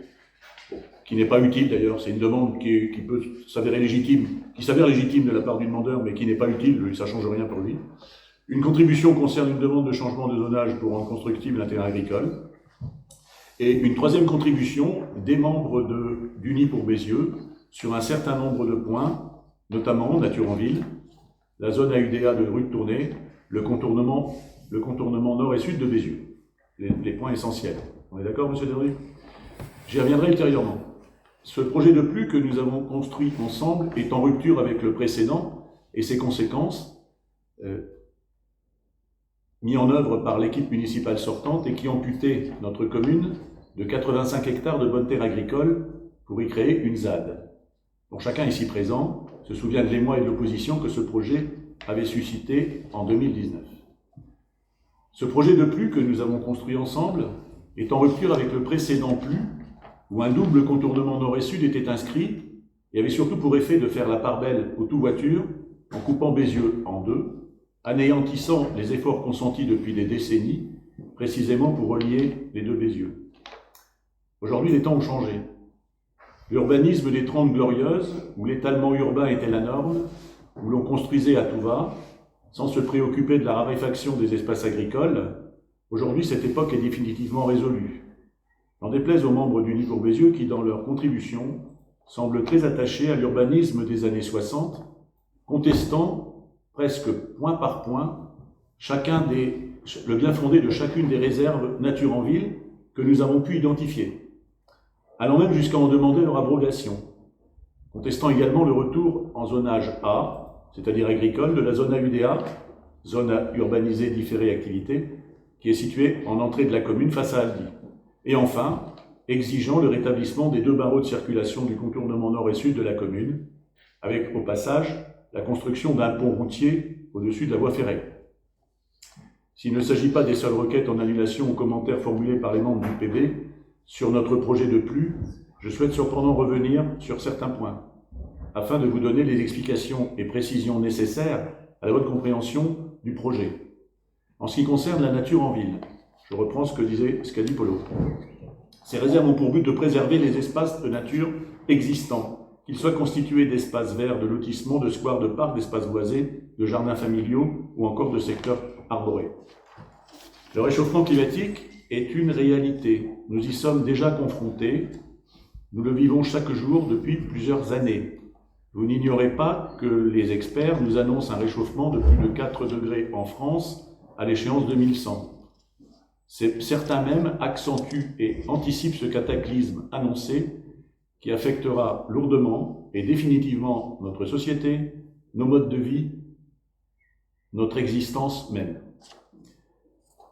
qui n'est pas utile d'ailleurs, c'est une demande qui peut s'avérer légitime, qui s'avère légitime de la part du demandeur, mais qui n'est pas utile, ça ne change rien pour lui. Une contribution concerne une demande de changement de zonage pour rendre constructible un terrain agricole. Et une troisième contribution des membres d'Unis pour Bézieux sur un certain nombre de points, notamment nature en ville, la zone AUDA de rue de Tournai, le contournement nord et sud de Bézieux. Les points essentiels. On est d'accord, monsieur Desraux? J'y reviendrai ultérieurement. Ce projet de PLU que nous avons construit ensemble est en rupture avec le précédent et ses conséquences mis en œuvre par l'équipe municipale sortante et qui amputait notre commune de 85 hectares de bonnes terres agricoles pour y créer une ZAD. Pour chacun ici présent se souvient de l'émoi et de l'opposition que ce projet avait suscité en 2019. Ce projet de PLU que nous avons construit ensemble est en rupture avec le précédent PLU où un double contournement nord et sud était inscrit et avait surtout pour effet de faire la part belle aux tout-voitures en coupant Bézieux en deux, anéantissant les efforts consentis depuis des décennies, précisément pour relier les deux Bézieux. Aujourd'hui, les temps ont changé. L'urbanisme des 30 Glorieuses, où l'étalement urbain était la norme, où l'on construisait à tout va, sans se préoccuper de la raréfaction des espaces agricoles, aujourd'hui cette époque est définitivement résolue. N'en déplaise aux membres du Nid pour Bézieux qui, dans leur contribution, semblent très attachés à l'urbanisme des années 60, contestant presque point par point le bien fondé de chacune des réserves nature en ville que nous avons pu identifier, allant même jusqu'à en demander leur abrogation, contestant également le retour en zonage A, c'est-à-dire agricole, de la zone AUDA, zone urbanisée différée activité, qui est située en entrée de la commune face à Aldi. Et enfin, exigeant le rétablissement des 2 barreaux de circulation du contournement nord et sud de la commune, avec au passage la construction d'un pont routier au-dessus de la voie ferrée. S'il ne s'agit pas des seules requêtes en annulation ou commentaires formulés par les membres du PB sur notre projet de PLU, je souhaite cependant revenir sur certains points, afin de vous donner les explications et précisions nécessaires à la bonne compréhension du projet. En ce qui concerne la nature en ville, je reprends ce qu'a dit Polo. Ces réserves ont pour but de préserver les espaces de nature existants, qu'ils soient constitués d'espaces verts, de lotissements, de squares, de parcs, d'espaces boisés, de jardins familiaux ou encore de secteurs arborés. Le réchauffement climatique est une réalité. Nous y sommes déjà confrontés. Nous le vivons chaque jour depuis plusieurs années. Vous n'ignorez pas que les experts nous annoncent un réchauffement de plus de 4 degrés en France à l'échéance 2100. Certains même accentuent et anticipent ce cataclysme annoncé qui affectera lourdement et définitivement notre société, nos modes de vie, notre existence même.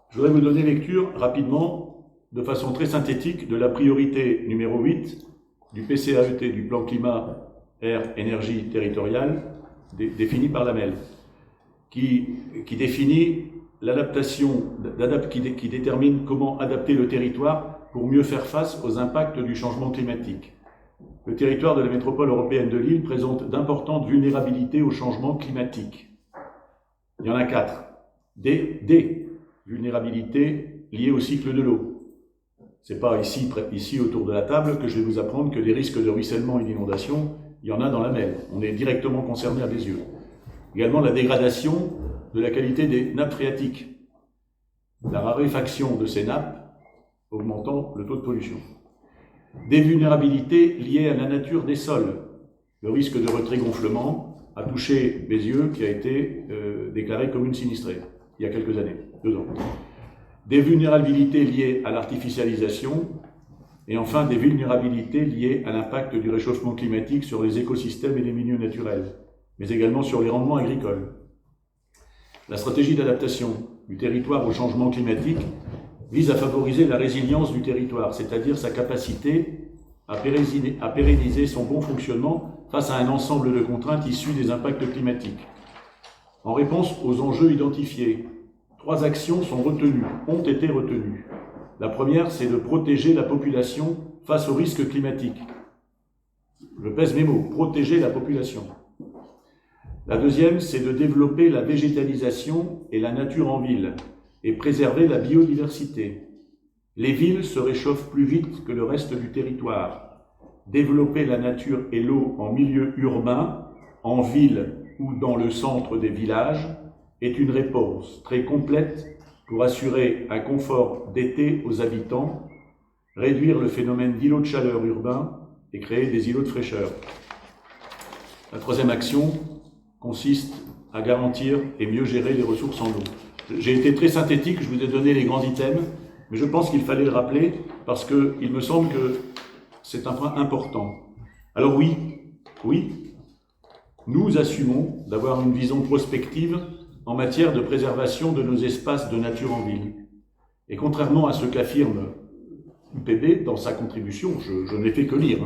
Je voudrais vous donner lecture rapidement, de façon très synthétique, de la priorité numéro 8 du PCAET, du plan climat, air, énergie territoriale, défini par l'AMEL, qui définit l'adaptation, qui détermine comment adapter le territoire pour mieux faire face aux impacts du changement climatique. Le territoire de la métropole européenne de Lille présente d'importantes vulnérabilités au changement climatique. Il y en a 4. Des vulnérabilités liées au cycle de l'eau. Ce n'est pas ici autour de la table que je vais vous apprendre que des risques de ruissellement et d'inondation, il y en a dans la mer. On est directement concerné à Bézieux. Également la dégradation de la qualité des nappes phréatiques, la raréfaction de ces nappes augmentant le taux de pollution. Des vulnérabilités liées à la nature des sols. Le risque de retrait-gonflement a touché Bézieux, qui a été déclaré commune sinistrée il y a quelques années, 2 ans. Des vulnérabilités liées à l'artificialisation, et enfin des vulnérabilités liées à l'impact du réchauffement climatique sur les écosystèmes et les milieux naturels, mais également sur les rendements agricoles. La stratégie d'adaptation du territoire au changement climatique vise à favoriser la résilience du territoire, c'est-à-dire sa capacité à pérenniser son bon fonctionnement face à un ensemble de contraintes issues des impacts climatiques. En réponse aux enjeux identifiés, 3 actions ont été retenues. La première, c'est de protéger la population face aux risques climatiques. Je pèse mes mots, protéger la population. La deuxième, c'est de développer la végétalisation et la nature en ville et préserver la biodiversité. Les villes se réchauffent plus vite que le reste du territoire. Développer la nature et l'eau en milieu urbain, en ville ou dans le centre des villages est une réponse très complète pour assurer un confort d'été aux habitants, réduire le phénomène d'îlots de chaleur urbains et créer des îlots de fraîcheur. La troisième action consiste à garantir et mieux gérer les ressources en eau. J'ai été très synthétique, je vous ai donné les grands items, mais je pense qu'il fallait le rappeler parce qu'il me semble que c'est un point important. Alors oui, nous assumons d'avoir une vision prospective en matière de préservation de nos espaces de nature en ville. Et contrairement à ce qu'affirme UPB dans sa contribution, je n'ai fait que lire,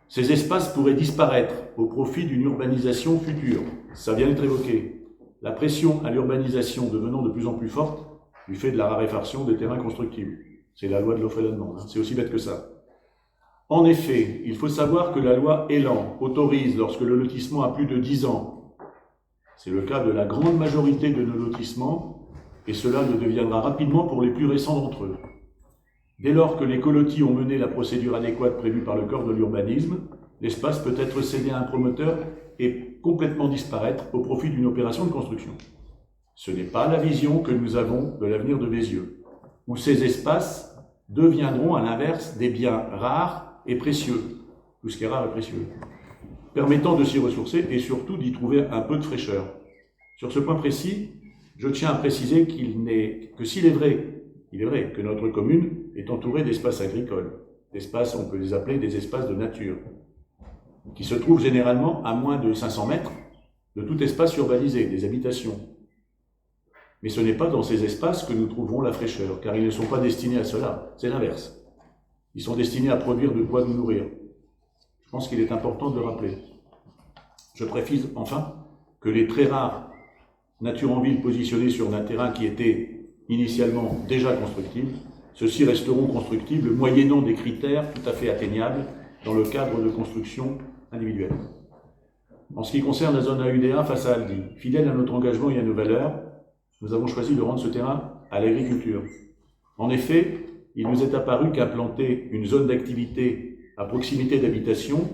ces espaces pourraient disparaître au profit d'une urbanisation future. Ça vient d'être évoqué. La pression à l'urbanisation devenant de plus en plus forte du fait de la raréfaction des terrains constructibles. C'est la loi de l'offre et de la demande, c'est aussi bête que ça. En effet, il faut savoir que la loi Elan autorise, lorsque le lotissement a plus de 10 ans, c'est le cas de la grande majorité de nos lotissements, et cela le deviendra rapidement pour les plus récents d'entre eux. Dès lors que les colotis ont mené la procédure adéquate prévue par le Code de l'urbanisme, l'espace peut être cédé à un promoteur et complètement disparaître au profit d'une opération de construction. Ce n'est pas la vision que nous avons de l'avenir de Bézieux, où ces espaces deviendront à l'inverse des biens rares et précieux, tout ce qui est rare et précieux, permettant de s'y ressourcer et surtout d'y trouver un peu de fraîcheur. Sur ce point précis, je tiens à préciser que s'il est vrai, il est vrai que notre commune est entourée d'espaces agricoles, d'espaces, on peut les appeler des espaces de nature, qui se trouvent généralement à moins de 500 mètres de tout espace urbanisé, des habitations. Mais ce n'est pas dans ces espaces que nous trouverons la fraîcheur, car ils ne sont pas destinés à cela, c'est l'inverse. Ils sont destinés à produire de quoi nous nourrir. Je pense qu'il est important de le rappeler. Je précise enfin que les très rares natures en ville positionnées sur un terrain qui était initialement déjà constructible, ceux-ci resteront constructibles moyennant des critères tout à fait atteignables dans le cadre de construction individuelle. En ce qui concerne la zone AUDA face à Aldi, fidèle à notre engagement et à nos valeurs, nous avons choisi de rendre ce terrain à l'agriculture. En effet, il nous est apparu qu'implanter une zone d'activité à proximité d'habitation,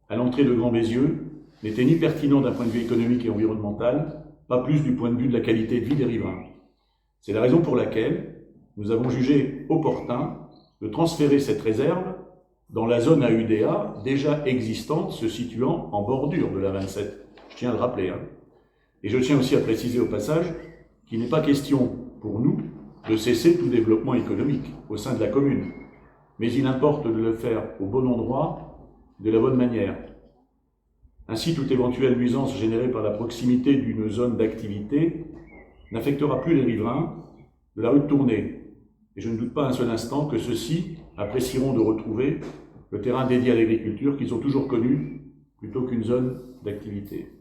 à l'entrée de Grand Bézieux, n'était ni pertinent d'un point de vue économique et environnemental, pas plus du point de vue de la qualité de vie des riverains. C'est la raison pour laquelle nous avons jugé opportun de transférer cette réserve dans la zone AUDA déjà existante se situant en bordure de la 27. Je tiens à le rappeler. Et je tiens aussi à préciser au passage qu'il n'est pas question pour nous de cesser tout développement économique au sein de la commune, mais il importe de le faire au bon endroit, de la bonne manière. Ainsi, toute éventuelle nuisance générée par la proximité d'une zone d'activité n'affectera plus les riverains de la rue de Tournai. Et je ne doute pas un seul instant que ceux-ci apprécieront de retrouver le terrain dédié à l'agriculture qu'ils ont toujours connu plutôt qu'une zone d'activité.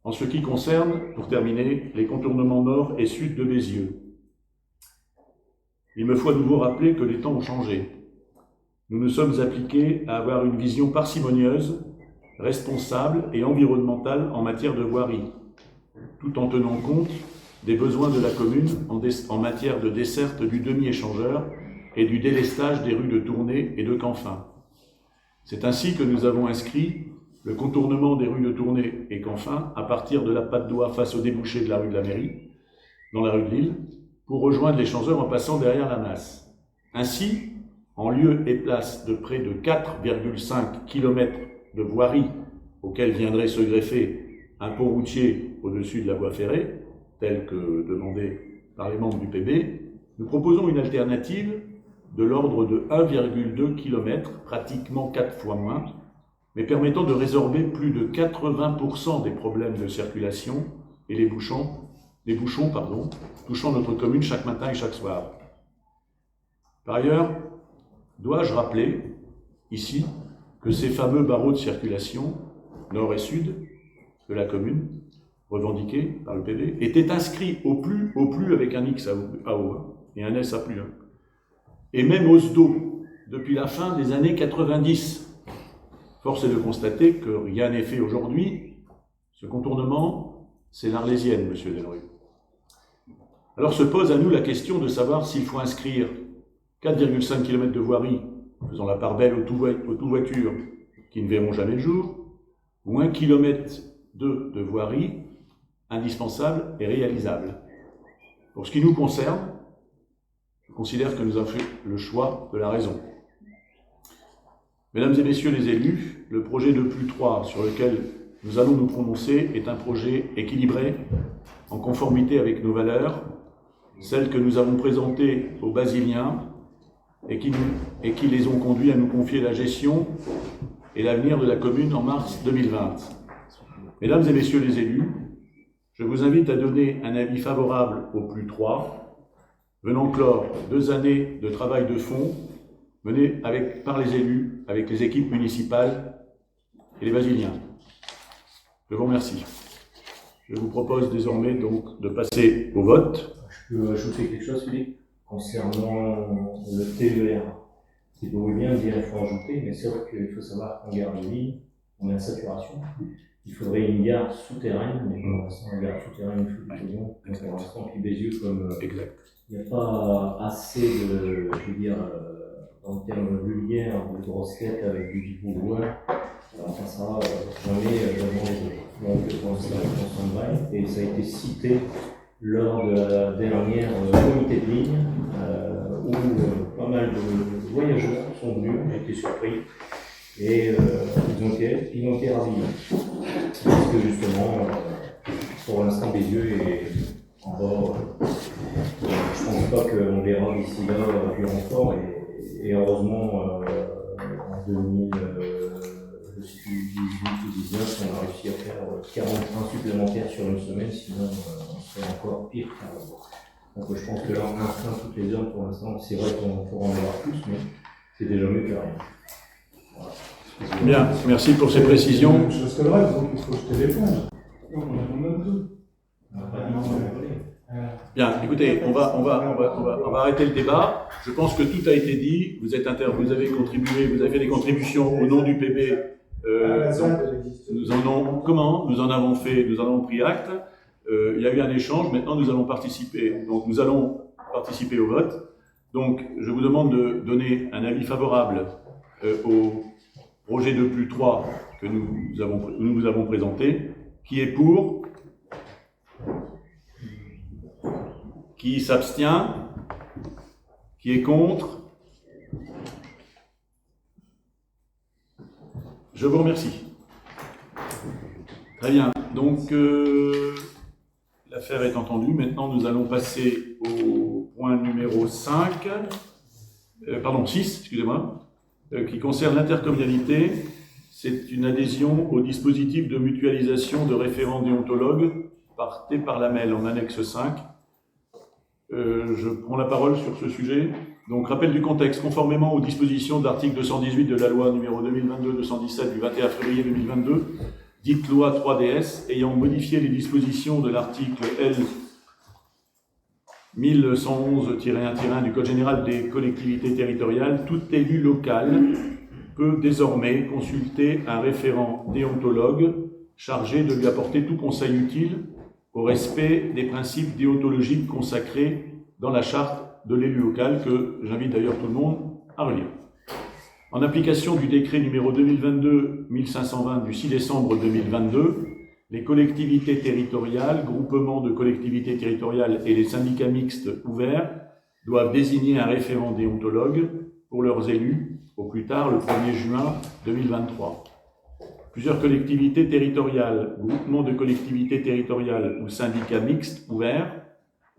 En ce qui concerne, pour terminer, les contournements nord et sud de Bézieux, il me faut à nouveau rappeler que les temps ont changé. Nous nous sommes appliqués à avoir une vision parcimonieuse, responsable et environnementale en matière de voirie, tout en tenant compte des besoins de la commune en matière de desserte du demi-échangeur et du délestage des rues de Tournai et de Canfin. C'est ainsi que nous avons inscrit le contournement des rues de Tournai et Canfin à partir de la Patte d'Oie face au débouché de la rue de la Mairie, dans la rue de Lille, pour rejoindre l'échangeur en passant derrière la Nasse. Ainsi, en lieu et place de près de 4,5 km de voirie auquel viendrait se greffer un pont routier au-dessus de la voie ferrée, tel que demandé par les membres du PB, nous proposons une alternative de l'ordre de 1,2 km, pratiquement 4 fois moins, mais permettant de résorber plus de 80% des problèmes de circulation et les bouchons, touchant notre commune chaque matin et chaque soir. Par ailleurs, dois-je rappeler, ici, que ces fameux barreaux de circulation, nord et sud, de la commune, revendiqués par le PV, étaient inscrits au plus avec un X à O et un S à plus 1. Et même au SDO, depuis la fin des années 90. Force est de constater que rien n'est fait aujourd'hui. Ce contournement, c'est l'Arlésienne, monsieur Delruy. Alors se pose à nous la question de savoir s'il faut inscrire 4,5 km de voirie, faisant la part belle aux tout-voitures qui ne verront jamais le jour, ou 1 km de voirie indispensable et réalisable. Pour ce qui nous concerne, je considère que nous avons fait le choix de la raison. Mesdames et messieurs les élus, le projet de +3 sur lequel nous allons nous prononcer est un projet équilibré, en conformité avec nos valeurs, celles que nous avons présentées aux Basiliens et qui les ont conduits à nous confier la gestion et l'avenir de la commune en mars 2020. Mesdames et messieurs les élus, je vous invite à donner un avis favorable au +3, venant clore 2 années de travail de fond mené par les élus, avec les équipes municipales et les Basiliens. Je vous remercie. Je vous propose désormais donc de passer au vote. Je peux ajouter quelque chose, Philippe, concernant le TER. C'est beau et bien de dire qu'il faut ajouter, mais sauf qu'il faut savoir qu'en gare de Lille, on est en saturation. Il faudrait une gare souterraine, mais pour l'instant, la gare souterraine, il faut plutôt bon. Donc pour l'instant, puis Bézieux, comme il n'y a pas assez de, je veux dire, en termes vulgaires, de grosses têtes avec du bois, on passera jamais devant les autres. Donc pour l'instant, on s'en va, et ça a été cité lors de la dernière comité de ligne, où pas mal de voyageurs sont venus, ont été surpris, et ils ont été ravis. Parce que justement, pour l'instant, Bézieux est en bord. Je ne pense pas qu'on verra d'ici là du renfort, et heureusement, en 2018 ou 2019, on a réussi à faire 40 trains supplémentaires sur une semaine, sinon on serait encore pire qu'avant. Donc je pense que là, un train toutes les heures pour l'instant, c'est vrai qu'on pourra en avoir plus, mais c'est déjà mieux que rien. Voilà. Bien, merci pour ces précisions. Je serais vrai, donc il faut jeter l'éponge. Donc on abandonne tout. Bien, écoutez, on va arrêter le débat. Je pense que tout a été dit. Vous avez contribué, vous avez fait des contributions au nom du PB. Nous en avons pris acte. Il y a eu un échange. Maintenant, nous allons participer. Donc, nous allons participer au vote. Donc, je vous demande de donner un avis favorable au projet 2+3 que nous vous avons présenté. Qui est pour? Qui s'abstient? Qui est contre? Je vous remercie. Très bien. Donc, l'affaire est entendue. Maintenant, nous allons passer au point numéro 6, excusez-moi, qui concerne l'intercommunalité. C'est une adhésion au dispositif de mutualisation de référents déontologues porté par la MEL en annexe 5. Je prends la parole sur ce sujet. Donc, rappel du contexte. Conformément aux dispositions de l'article 218 de la loi numéro 2022-217 du 21 février 2022, dite loi 3DS, ayant modifié les dispositions de l'article L. 1111-1-1 du Code général des collectivités territoriales, tout élu local peut désormais consulter un référent déontologue chargé de lui apporter tout conseil utile au respect des principes déontologiques consacrés dans la charte de l'élu local, que j'invite d'ailleurs tout le monde à relire. En application du décret numéro 2022-1520 du 6 décembre 2022, les collectivités territoriales, groupements de collectivités territoriales et les syndicats mixtes ouverts doivent désigner un référent déontologue pour leurs élus au plus tard le 1er juin 2023. Plusieurs collectivités territoriales, groupements de collectivités territoriales ou syndicats mixtes ouverts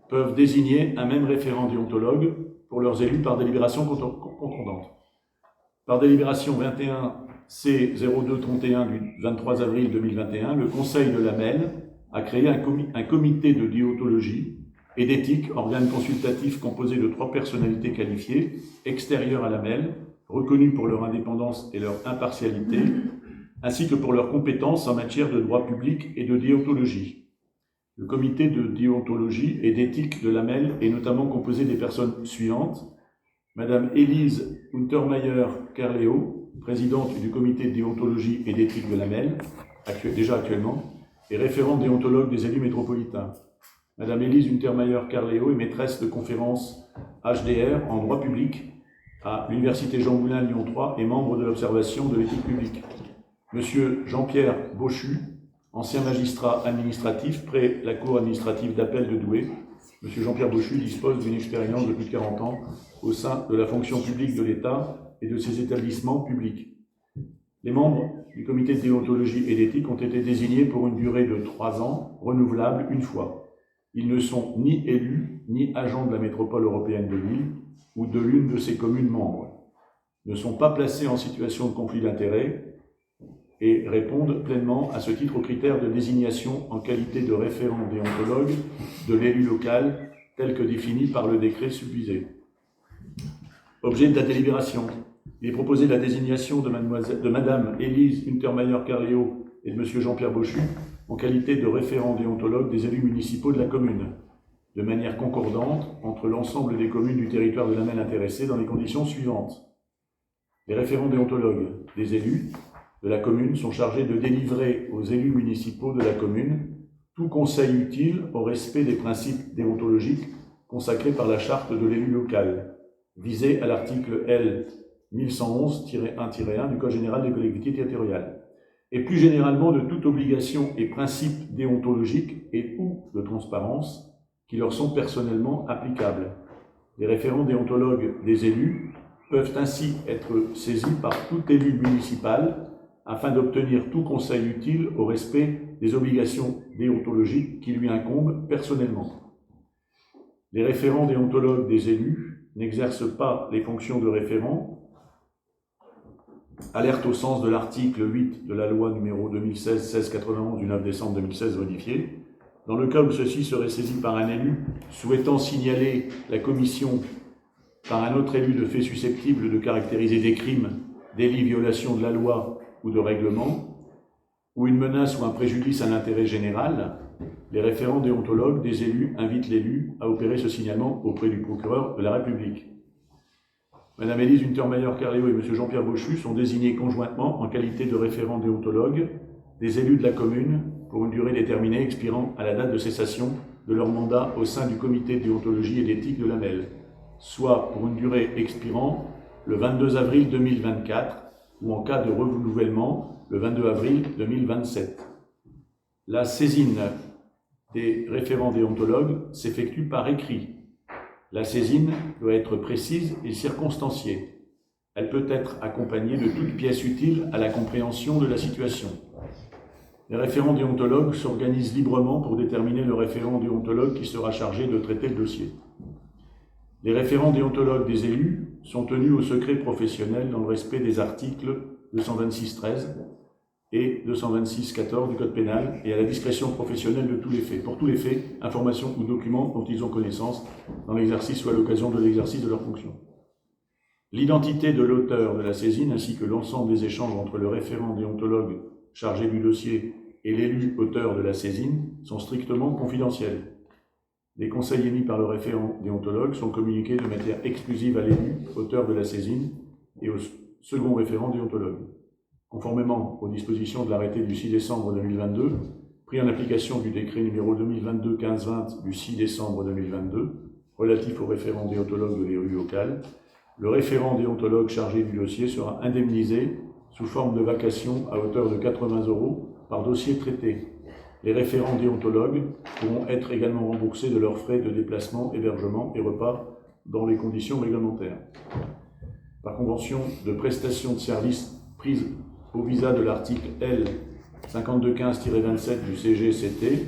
peuvent désigner un même référent déontologue pour leurs élus par délibération concordante. Par délibération 21C0231 du 23 avril 2021, le Conseil de la MEL a créé un comité de déontologie et d'éthique, organe consultatif composé de 3 personnalités qualifiées, extérieures à la MEL, reconnues pour leur indépendance et leur impartialité, ainsi que pour leurs compétences en matière de droit public et de déontologie. Le comité de déontologie et d'éthique de la MEL est notamment composé des personnes suivantes: Madame Élise Untermeyer-Carléo, présidente du comité de déontologie et d'éthique de la MEL, actuellement, et référente déontologue des élus métropolitains. Madame Élise Untermeyer-Carléo est maîtresse de conférence HDR en droit public à l'Université Jean Moulin Lyon 3 et membre de l'observation de l'éthique publique. Monsieur Jean-Pierre Bochu, ancien magistrat administratif près la Cour administrative d'appel de Douai. Monsieur Jean-Pierre Bochu dispose d'une expérience de plus de 40 ans au sein de la fonction publique de l'État et de ses établissements publics. Les membres du comité de déontologie et d'éthique ont été désignés pour une durée de 3 ans, renouvelable une fois. Ils ne sont ni élus, ni agents de la métropole européenne de Lille ou de l'une de ses communes membres, ne sont pas placés en situation de conflit d'intérêts et répondent pleinement à ce titre aux critères de désignation en qualité de référent déontologue de l'élu local tel que défini par le décret subvisé. Objet de la délibération. Il est proposé la désignation de Madame Élise Untermeyer-Carléo et de Monsieur Jean-Pierre Bochu en qualité de référent déontologue des élus municipaux de la commune, de manière concordante entre l'ensemble des communes du territoire de la MEL intéressées dans les conditions suivantes. Les référents déontologues des élus de la commune sont chargés de délivrer aux élus municipaux de la commune tout conseil utile au respect des principes déontologiques consacrés par la charte de l'élu local, visée à l'article L. 1111-1-1 du Code général des collectivités territoriales. et plus généralement de toute obligation et principe déontologique et ou de transparence qui leur sont personnellement applicables. Les référents déontologues des élus peuvent ainsi être saisis par tout élu municipal afin d'obtenir tout conseil utile au respect des obligations déontologiques qui lui incombent personnellement. Les référents déontologues des élus n'exercent pas les fonctions de référent, alerte au sens de l'article 8 de la loi numéro 2016-1691 du 9 décembre 2016 modifiée, dans le cas où ceux-ci seraient saisis par un élu souhaitant signaler la commission par un autre élu de faits susceptibles de caractériser des crimes, délits, violations de la loi ou de règlement, ou une menace ou un préjudice à l'intérêt général, les référents déontologues des élus invitent l'élu à opérer ce signalement auprès du procureur de la République. Madame Élise Untermeyer-Carléo et Monsieur Jean-Pierre Bochu sont désignés conjointement en qualité de référents déontologues des élus de la commune pour une durée déterminée expirant à la date de cessation de leur mandat au sein du comité de déontologie et d'éthique de l'AMEL, soit pour une durée expirant le 22 avril 2024 ou en cas de renouvellement le 22 avril 2027. La saisine des référents déontologues s'effectue par écrit. La saisine doit être précise et circonstanciée. Elle peut être accompagnée de toute pièce utile à la compréhension de la situation. Les référents déontologues s'organisent librement pour déterminer le référent déontologue qui sera chargé de traiter le dossier. Les référents déontologues des élus sont tenus au secret professionnel dans le respect des articles 226-13 et 226-14 du Code pénal et à la discrétion professionnelle de tous les faits, pour tous les faits, informations ou documents dont ils ont connaissance dans l'exercice ou à l'occasion de l'exercice de leurs fonctions. L'identité de l'auteur de la saisine ainsi que l'ensemble des échanges entre le référent déontologue chargé du dossier et l'élu auteur de la saisine sont strictement confidentiels. Les conseils émis par le référent déontologue sont communiqués de manière exclusive à l'élu auteur de la saisine et au second référent déontologue. Conformément aux dispositions de l'arrêté du 6 décembre 2022, pris en application du décret numéro 2022-1520 du 6 décembre 2022, relatif au référent déontologue de l'élu local, le référent déontologue chargé du dossier sera indemnisé sous forme de vacation à hauteur de 80 € par dossier traité. Les référents déontologues pourront être également remboursés de leurs frais de déplacement, hébergement et repas dans les conditions réglementaires. Par convention de prestation de services prise au visa de l'article L. 5215-27 du CGCT,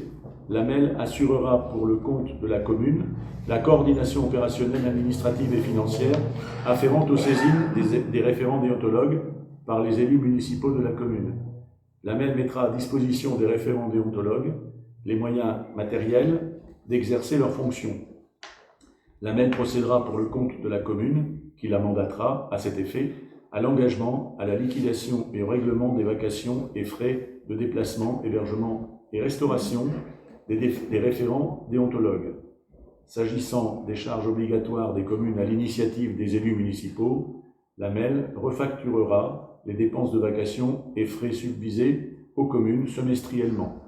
l'AMEL assurera pour le compte de la commune la coordination opérationnelle, administrative et financière afférente aux saisines des référents déontologues par les élus municipaux de la commune. L'AMEL mettra à disposition des référents déontologues les moyens matériels d'exercer leurs fonctions. L'AMEL procédera pour le compte de la commune, qui la mandatera à cet effet, à l'engagement, à la liquidation et au règlement des vacations et frais de déplacement, hébergement et restauration des référents déontologues. S'agissant des charges obligatoires des communes à l'initiative des élus municipaux, l'AMEL refacturera les dépenses de vacations et frais subvisés aux communes semestriellement.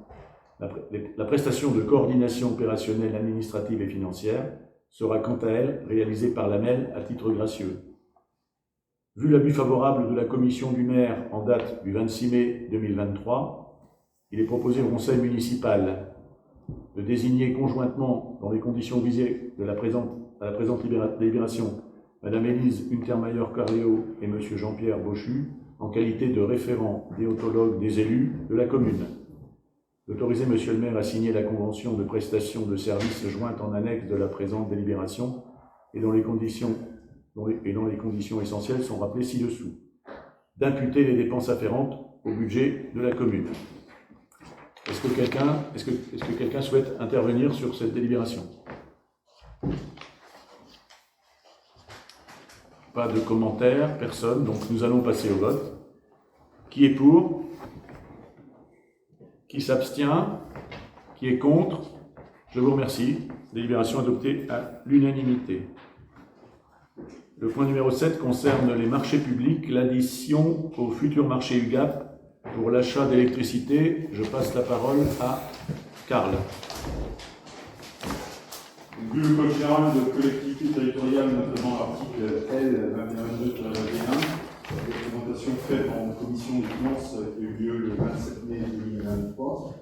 La prestation de coordination opérationnelle, administrative et financière sera quant à elle réalisée par l'AMEL à titre gracieux. Vu l'avis favorable de la commission du maire en date du 26 mai 2023, il est proposé au conseil municipal de désigner conjointement, dans les conditions visées à la présente délibération, Madame Élise Untermeyer-Carléo et Monsieur Jean-Pierre Bochu, en qualité de référent déontologue des élus de la commune. D'autoriser Monsieur le maire à signer la convention de prestation de services jointe en annexe de la présente délibération et dont les conditions essentielles sont rappelées ci-dessous. D'imputer les dépenses afférentes au budget de la commune. Est-ce que quelqu'un souhaite intervenir sur cette délibération? Pas de commentaires, personne, donc nous allons passer au vote. Qui est pour? Qui s'abstient? Qui est contre? Je vous remercie. Délibération adoptée à l'unanimité. Le point numéro 7 concerne les marchés publics, l'addition au futur marché UGAP pour l'achat d'électricité. Je passe la parole à Karl. Vu le code général de collectivité territoriale, notamment l'article L. 2122-21, La présentation faite en commission des finances qui a eu lieu le 27 mai 2023.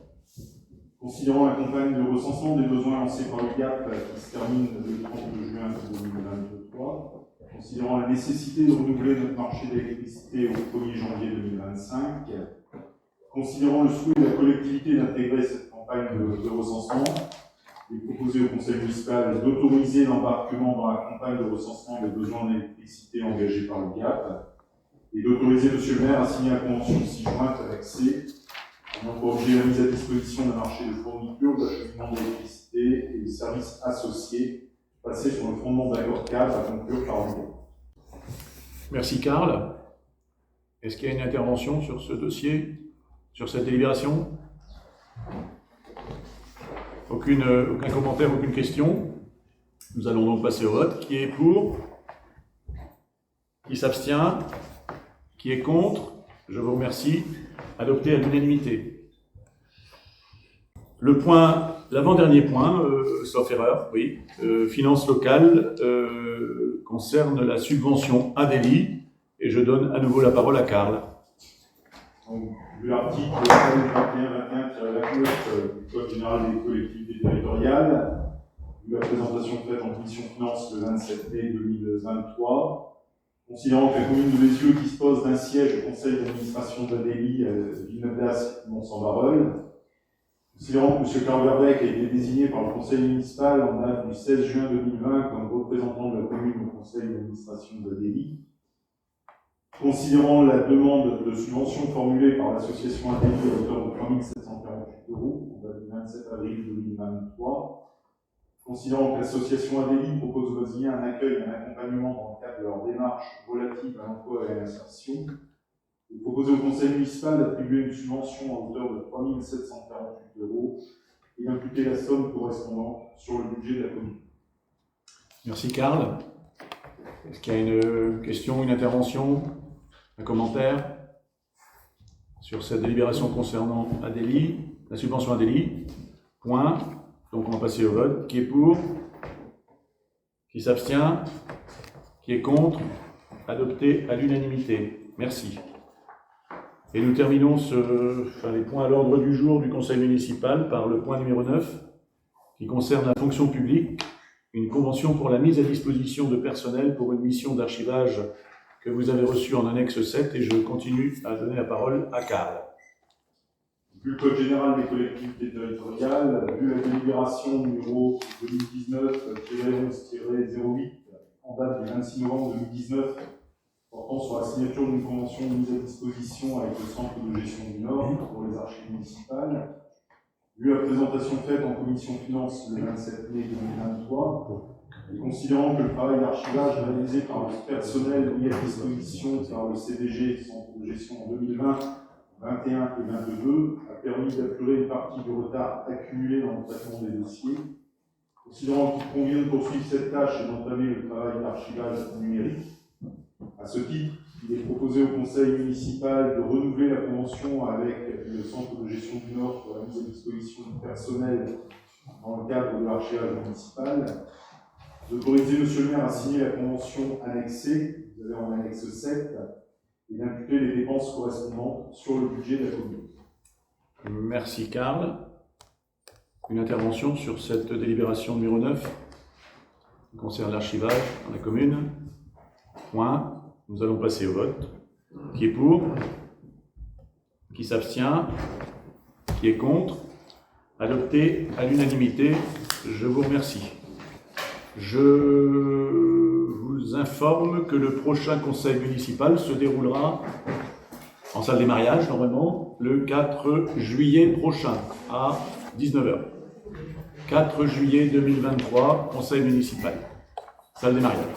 Considérant la campagne de recensement des besoins lancée par le GAP qui se termine le 30 juin 2023, considérant la nécessité de renouveler notre marché d'électricité au 1er janvier 2025, considérant le souhait de la collectivité d'intégrer cette campagne de recensement, et proposer au conseil municipal d'autoriser l'embarquement dans la campagne de recensement des besoins d'électricité engagés par le GAP, et d'autoriser M. le maire à signer la convention ci-jointe avec C, ayant pour objet la mise à disposition d'un marché de fourniture, d'acheminement d'électricité et de services associés, passés sur le fondement d'accords cadres à conclure par le GAP. Merci Karl. Est-ce qu'il y a une intervention sur ce dossier, sur cette délibération? Aucun commentaire, aucune question. Nous allons donc passer au vote. Qui est pour? Qui s'abstient? Qui est contre? Je vous remercie. Adopté à l'unanimité. L'avant-dernier point, sauf erreur, oui, finances locales, concerne la subvention ADELI, et je donne à nouveau la parole à Karl. Donc, l'article 21-21-29 du Code général des collectivités territoriales, vu la présentation faite en commission finances le 27 mai 2023, considérant que la commune de Bézieux dispose d'un siège au conseil d'administration d'ADELI Villeneuve-d'Ascq, Mont-Saint-Barreul, considérant que M. Karl Verbeek a été désigné par le conseil municipal en date du 16 juin 2020 comme représentant de la commune au conseil d'administration d'ADELI, considérant la demande de subvention formulée par l'association ADELI à hauteur de 3 748 € en date du 27 avril 2023, considérant que l'association ADELI propose aux voisiniers un accueil et un accompagnement dans le cadre de leur démarche relative à l'emploi et à l'insertion, et proposer au conseil municipal d'attribuer une subvention à hauteur de 3 748 € et d'imputer la somme correspondante sur le budget de la commune. Merci Karl. Est-ce qu'il y a une question, une intervention, un commentaire sur cette délibération concernant ADELI, la subvention ADELI? Point. Donc on va passer au vote. Qui est pour? Qui s'abstient? Qui est contre? Adopté à l'unanimité. Merci. Et nous terminons les points à l'ordre du jour du conseil municipal par le point numéro 9, qui concerne la fonction publique, une convention pour la mise à disposition de personnel pour une mission d'archivage que vous avez reçue en annexe 7, et je continue à donner la parole à Karl. Vu le Code général des collectivités territoriales, vu la délibération numéro 2019-11-08 en date du 26 novembre 2019 portant sur la signature d'une convention de mise à disposition avec le Centre de gestion du Nord pour les archives municipales, vu la présentation faite en commission finances le 27 mai 2023, et considérant que le travail d'archivage réalisé par le personnel mis à disposition par le CDG, Centre de gestion en 2020, 21 et 22, a permis d'apurer une partie du retard accumulé dans le traitement des dossiers, considérant qu'il convient de poursuivre cette tâche et d'entamer le travail d'archivage numérique. À ce titre, il est proposé au conseil municipal de renouveler la convention avec le Centre de gestion du Nord pour la mise à disposition du personnel dans le cadre de l'archivage municipal, d'autoriser M. le maire à signer la convention annexée, vous avez en annexe 7, et d'imputer les dépenses correspondantes sur le budget de la commune. Merci Karl. Une intervention sur cette délibération numéro 9 qui concerne l'archivage dans la commune. Point. Nous allons passer au vote. Qui est pour? Qui s'abstient? Qui est contre? Adopté à l'unanimité. Je vous remercie. Je vous informe que le prochain conseil municipal se déroulera en salle des mariages, normalement, le 4 juillet prochain, à 19h. 4 juillet 2023, conseil municipal, salle des mariages.